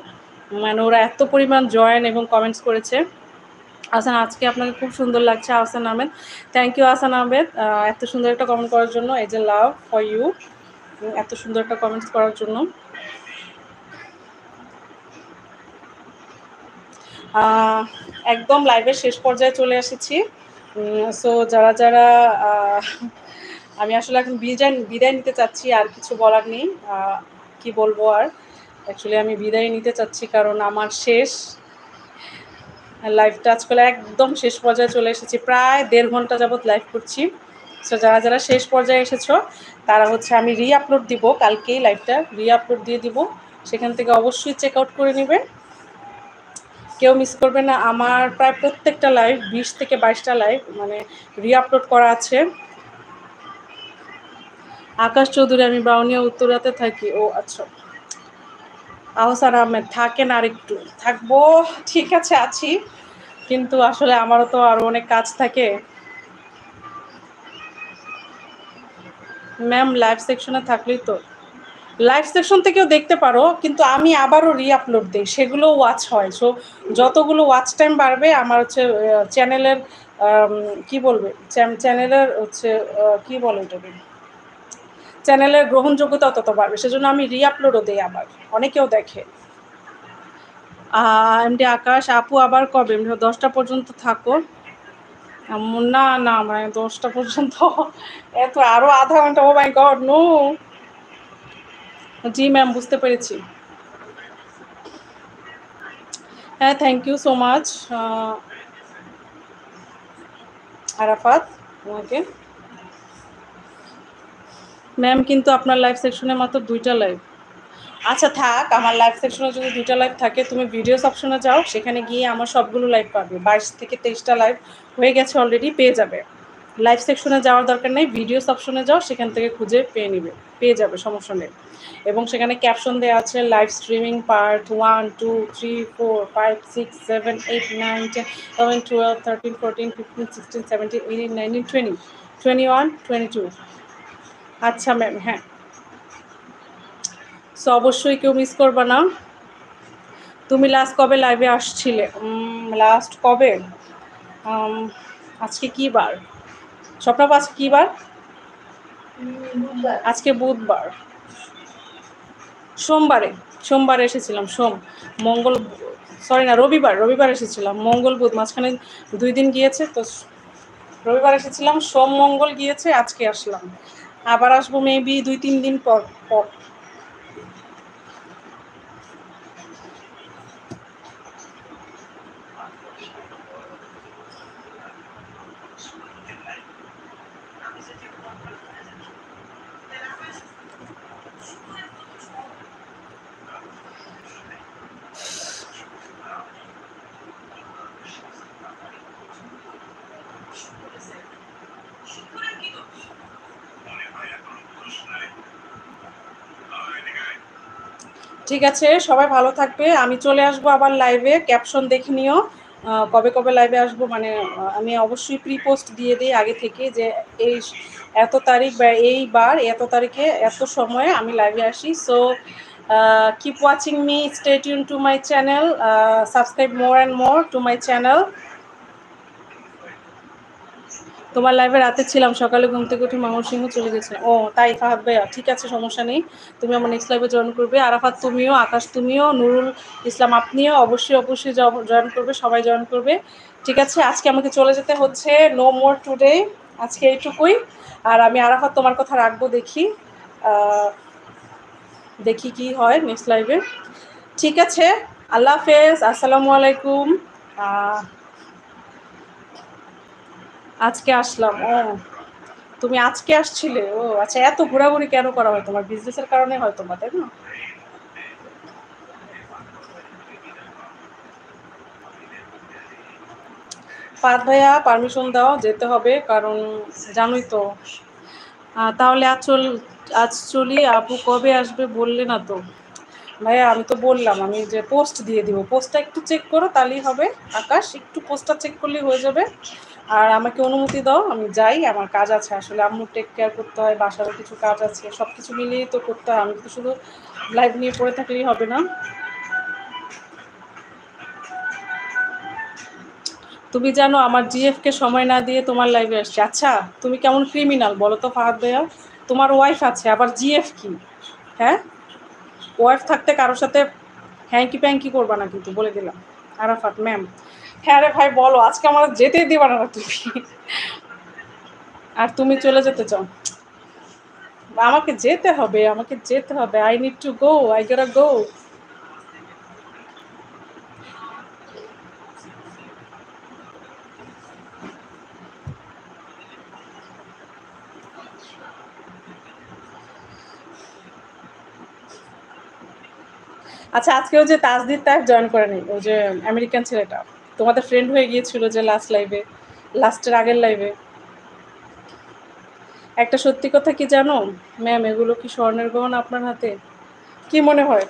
মানে ওরা এত পরিমাণ জয়েন এবং কমেন্টস করেছে। আহসান আজকে আপনাকে খুব সুন্দর লাগছে আহসান আহমেদ। থ্যাংক ইউ আহসান আহমেদ, এত সুন্দর একটা কমেন্ট করার জন্য। এই যে লাভ ফর ইউ, এত সুন্দর একটা কমেন্টস করার জন্য। একদম লাইভের শেষ পর্যায়ে চলে এসেছি। সো যারা যারা আমি আসলে এখন বিদায় নিতে চাচ্ছি, আর কিছু বলার নেই। কি বলবো আর, অ্যাকচুয়ালি আমি বিদায় নিতে চাচ্ছি কারণ আমার শেষ লাইভটা আজকাল একদম শেষ পর্যায়ে চলে এসেছি। প্রায় 1.5 ঘন্টা যাবৎ লাইভ করছি। সো যারা যারা শেষ পর্যায়ে এসেছো তারা হচ্ছে, আমি আপলোড দিব কালকেই, লাইভটা আপলোড দিয়ে দিব, সেখান থেকে অবশ্যই চেক আউট করে নেবে, কেউ মিস করবে না। আমার প্রায় প্রত্যেকটা লাইভ 20 থেকে 22টা লাইভ মানে আপলোড করা আছে। আকাশ চৌধুরী আমি বাউনিয়া উত্তরাতে থাকি। ও আচ্ছা, আহসান আহমেদ থাকেন, আর একটু থাকবো, ঠিক আছে আছি, কিন্তু আসলে আমারও তো আরও অনেক কাজ থাকে। ম্যাম লাইভ সেকশনে থাকলেই তো, লাইভ সেকশন থেকেও দেখতে পারো, কিন্তু আমি আবারও আপলোড দিই, সেগুলো ওয়াচ হয়। সো যতগুলো ওয়াচ টাইম বাড়বে আমার হচ্ছে চ্যানেলের, কি বলবে, চ্যানেলের হচ্ছে কি বলে ওটাকে, চ্যানেলের গ্রহণযোগ্যতা তত বাড়বে, সেজন্য আমি আপলোডও দিই, আবার অনেকেও দেখে। এমডি আকাশ আপু আবার কবে? 10টা পর্যন্ত থাকো। না না, মানে 10টা পর্যন্ত এত আরো আধা ঘন্টা? Oh my god no. জি ম্যাম, বুঝতে পেরেছি। হ্যাঁ, thank you so much Arafat তোমাকে। ম্যাম কিন্তু আপনার লাইভ সেকশনে মাত্র 2টা লাইভ। আচ্ছা থাক, আমার লাইভ সেকশনে যদি 2টা লাইভ থাকে, তুমি ভিডিওস অপশনে যাও, সেখানে গিয়ে আমার সবগুলো লাইভ পাবে। 22 থেকে 23টা লাইভ হয়ে গেছে অলরেডি, পেয়ে যাবে। লাইভ সেকশনে যাওয়ার দরকার নেই, ভিডিওস অপশনে যাও, সেখান থেকে খুঁজে পেয়ে যাবে, সমস্যা নেই। এবং সেখানে ক্যাপশন দেওয়া আছে লাইভ স্ট্রিমিং পার্ট 1 2 3 4 5 6 7 8 9 10 11 12 13 14 15 16 17 18 19 20 21 22। আচ্ছা ম্যাম, হ্যাঁ। সো অবশ্যই কেউ মিস করবে না। তুমি লাস্ট কবে লাইভে আসছিলে? লাস্ট কবে, আজকে কী বার? স্বপ্নাপ আজকে কী বার? আজকে বুধবার, সোমবারে এসেছিলাম। মঙ্গল, সরি না, রবিবার এসেছিলাম। মঙ্গল বুধ মাঝখানে 2 দিন গিয়েছে তো। রবিবার এসেছিলাম, সোম মঙ্গল গিয়েছে, আজকে আসলাম। আবার আসবো মেবি 2-3 দিন পর পর। ঠিক আছে, সবাই ভালো থাকবে। আমি চলে আসবো আবার লাইভে, ক্যাপশন দেখে নিও কবে কবে লাইভে আসবো। মানে আমি অবশ্যই প্রি পোস্ট দিয়ে দিই আগে থেকে যে এই এত তারিখ বা এই বার এত তারিখে এত সময়ে আমি লাইভে আসি। So keep watching me, stay tune to my channel, subscribe more and more to my channel. তোমার লাইভে রাতে ছিলাম, সকালে ঘুম থেকে উঠে ময়মনসিংহ চলে গেছিলাম। ও তাই, ফাহাদ ভাইয়া, ঠিক আছে, সমস্যা নেই। তুমি আমার নেক্সট লাইভে জয়েন করবে। আরাফাত তুমিও, আকাশ তুমিও, নুরুল ইসলাম আপনিও অবশ্যই জয়েন করবে, সবাই জয়েন করবে। ঠিক আছে, আজকে আমাকে চলে যেতে হচ্ছে। নো মোর টুডে, আজকে এইটুকুই। আর আমি আরাফাত তোমার কথা রাখবো, দেখি কি হয় নেক্সট লাইভে। ঠিক আছে, আল্লাহ হাফেজ, আসসালামু আলাইকুম। আজকে আসলাম। ও, তুমি আজকে আসছিলে? ও আচ্ছা, এত ঘোরাঘুরি কেন করা হয়? তোমার বিজনেসের কারণে হয় তোমার, তাই না? ফাদ ভাইয়া পারমিশন দাও, যেতে হবে, কারণ জানোই তো। তাহলে আজ চলি। আপু কবে আসবে বললে না তো? ভাইয়া আমি তো বললাম, আমি যে পোস্ট দিয়ে দিব, পোস্টটা একটু চেক করো, তাহলেই হবে। আকাশ, একটু পোস্টটা চেক করলেই হয়ে যাবে। আর আমাকে অনুমতি দাও, আমি যাই, আমার কাজ আছে আসলে। আম্মু টেক কেয়ার করতে হয়, বাসারও কিছু কাজ আছে, সব কিছু মিলিয়েই তো করতে হয়। আমি তো শুধু লাইভ নিয়ে পড়ে থাকলেই হবে না। তুমি জানো আমার জিএফকে সময় না দিয়ে তোমার লাইভে আসছে। আচ্ছা, তুমি কেমন ক্রিমিনাল বলো তো ফাহাদ ভাইয়া? তোমার ওয়াইফ আছে, আবার জিএফ কি? হ্যাঁ, ওয়াইফ থাকতে কারোর সাথে হ্যাঙ্কি প্যাঙ্কি করবা না কিন্তু, বলে দিলাম। আরাফাত ম্যাম, হ্যাঁ রে ভাই বলো, আজকে আমার যেতেই দিবা না তুমি। আর তুমি চলে যেতে চাও? আমাকে যেতে হবে। I need to go, I গোটা গো। আচ্ছা, আজকেও যে তাজদিদ তাইফ জয়েন করে নি, ওই যে আমেরিকান ছেলেটা, তোমাদের ফ্রেন্ড হয়ে গিয়েছিল যে লাস্টের আগের লাইভে। একটা সত্যি কথা কি জানো ম্যাম, এগুলো কি স্বর্ণের গহনা আপনার হাতে? কি মনে হয়?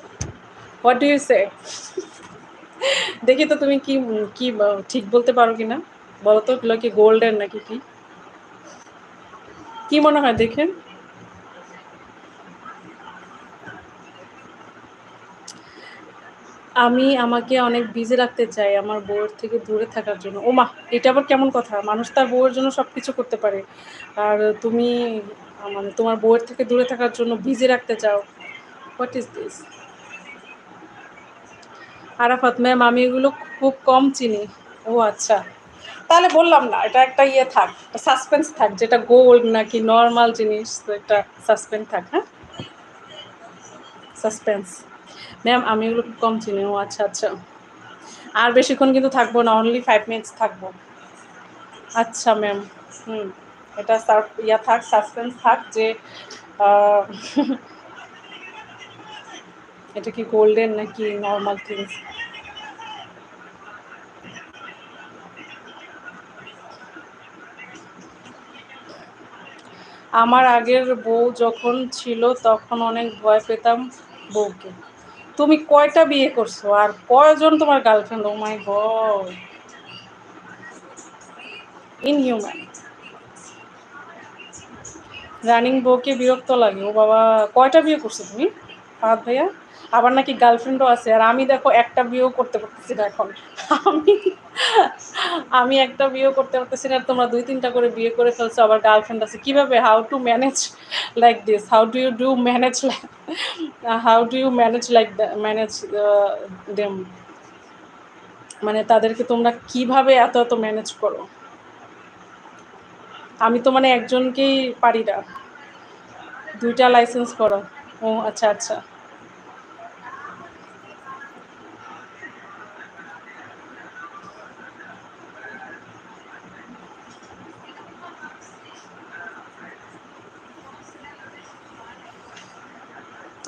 হোয়াট ডু ইউ সে? দেখি তো তুমি কি কি ঠিক বলতে পারো কিনা, বলো তো। এগুলো কি গোল্ডের নাকি কি? কি মনে হয় দেখেন? আমি আমাকে অনেক বিজি রাখতে চাই আমার বউয়ের থেকে দূরে থাকার জন্য। ওমা, এটা আবার কেমন কথা? মানুষ তার বউয়ের জন্য সব কিছু করতে পারে, আর তুমি মানে তোমার বউয়ের থেকে দূরে থাকার জন্য বিজি রাখতে চাও? What is this? Arafat ma'am, আমি এগুলো খুব কম চিনি। ও আচ্ছা, তাহলে বললাম না, এটা একটা ইয়ে থাক, সাসপেন্স থাক, যেটা গোল্ড নাকি নর্মাল জিনিস, তো একটা সাসপেন্স থাক। হ্যাঁ, সাসপেন্স। ম্যাম আমি এগুলো খুব কম চিনি। ও আচ্ছা আচ্ছা, আর বেশিক্ষণ কিন্তু থাকবো না, অনলি 5 মিনিটস থাকবো। আচ্ছা ম্যাম, হুম, এটা থাক, সাসপেন্স থাক যে আহ, এটা কি গোল্ডেন নাকি নর্মাল থিংস। আমার আগের বউ যখন ছিল তখন অনেক ভয় পেতাম বউকে। তুমি কয়টা বিয়ে করছো আর কয়জন তোমার girlfriend? O my god, inhuman. Running বউকে বিরক্ত লাগে? ও বাবা, কয়টা বিয়ে করছো তুমি ফাহাদ ভাইয়া? আবার নাকি গার্লফ্রেন্ডও আছে, আর আমি দেখো একটা বিয়েও করতে পারতেছি না এখন। আমি আমি একটা বিয়ে করতে পারতেছি না, তোমরা 2-3টা করে বিয়ে করে ফেলছো, আবার গার্লফ্রেন্ড আছে। কিভাবে, how to manage like this, how do you do manage, how do you manage like manage them, মানে তাদেরকে তোমরা কিভাবে এত এত ম্যানেজ করো? আমি তো মানে একজনকেই পারি না, 2টা লাইসেন্স করো। ও আচ্ছা আচ্ছা।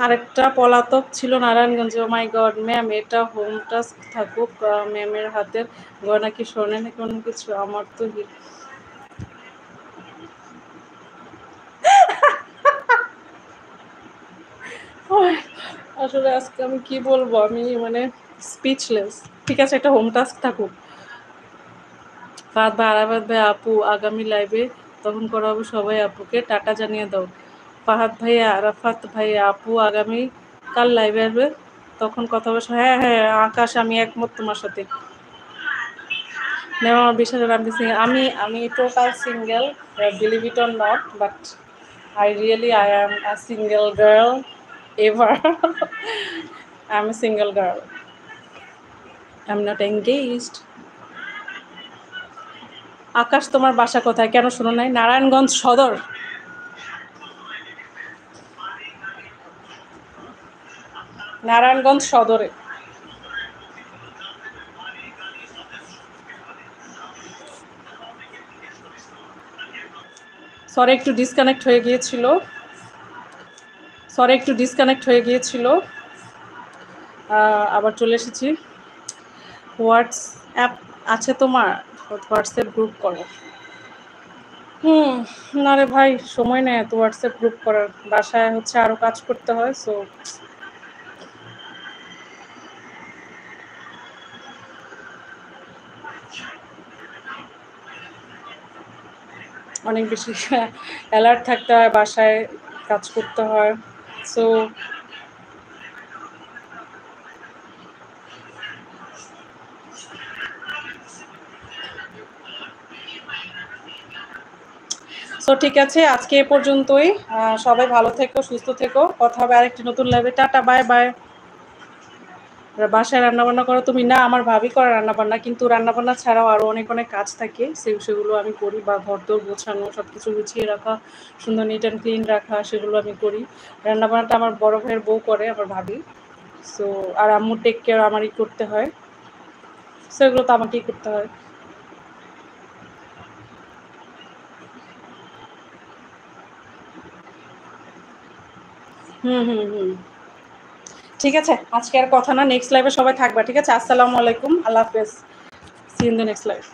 আরেকটা পলাতক ছিল নারায়ণগঞ্জে। ও মাই গড ম্যাম, এটা হোম টাস্ক থাকুক, ম্যামের হাতের গয়না কি শোনে না কোনো কিছু? আমার তো আসলে আজকে আমি কি বলবো, আমি মানে স্পিচলেস। ঠিক আছে, এটা হোম টাস্ক থাকুক। ফাহাদ ভাই, আরাফাত ভাই, আপু আগামী লাইভে তখন করা হবে, সবাই আপুকে টাটা জানিয়ে দাও। ফাহাদ ভাইয়া, আরাফাত ভাইয়া, আপু আগামী কাল লাইভে আসবে, তখন কথা হবে। হ্যাঁ হ্যাঁ আকাশ, আমি একমত তোমার সাথে। ম্যাম আমার বিশ্বাস করে আমি সিঙ্গেল, আমি total single, believe it or not, but I am a single girl ever. I'm a single girl. I'm not engaged. আকাশ, তোমার বাসা কোথায়? কেন শোনো নাই? নারায়ণগঞ্জ সদর। নারায়ণগঞ্জ সদরে। সরি একটু ডিসকানেক্ট হয়ে গিয়েছিল, আবার চলে এসেছি। হোয়াটসঅ্যাপ আছে তোমার? হোয়াটসঅ্যাপ গ্রুপ করো। না রে ভাই, সময় নেই এত হোয়াটসঅ্যাপ গ্রুপ করার, বাসায় হচ্ছে আরও কাজ করতে হয়, সো অনেক বেশি অ্যালার্ট থাকতে হয়, বাসায় কাজ করতে হয়, সো ঠিক আছে, আজকে এ পর্যন্তই। সবাই ভালো থেকো, সুস্থ থেকো, কথা হবে আরেকটি নতুন লাইভে। Tata, bye bye. বাসায় রান্নাবান্না করো তুমি? না, আমার ভাবি করে রান্নাবান্না, কিন্তু রান্নাবান্না ছাড়াও আরও অনেক অনেক কাজ থাকে, সেগুলো আমি করি, বা ঘরদোর গোছানো, সব কিছু গুছিয়ে রাখা, সুন্দর নিট অ্যান্ড ক্লিন রাখা, সেগুলো আমি করি। রান্নাবান্নাটা আমার বড় ভাইয়ের বউ করে, আমার ভাবি। সো আর আম্মু টেক কেয়ার আমারই করতে হয়, সেগুলো তো আমাকেই করতে হয়। হুম, ঠিক আছে, আজকে আর কথা না, নেক্সট লাইভে সবাই থাকবা, ঠিক আছে? আসসালামু আলাইকুম, আল্লাহ হাফেজ, see in the next live.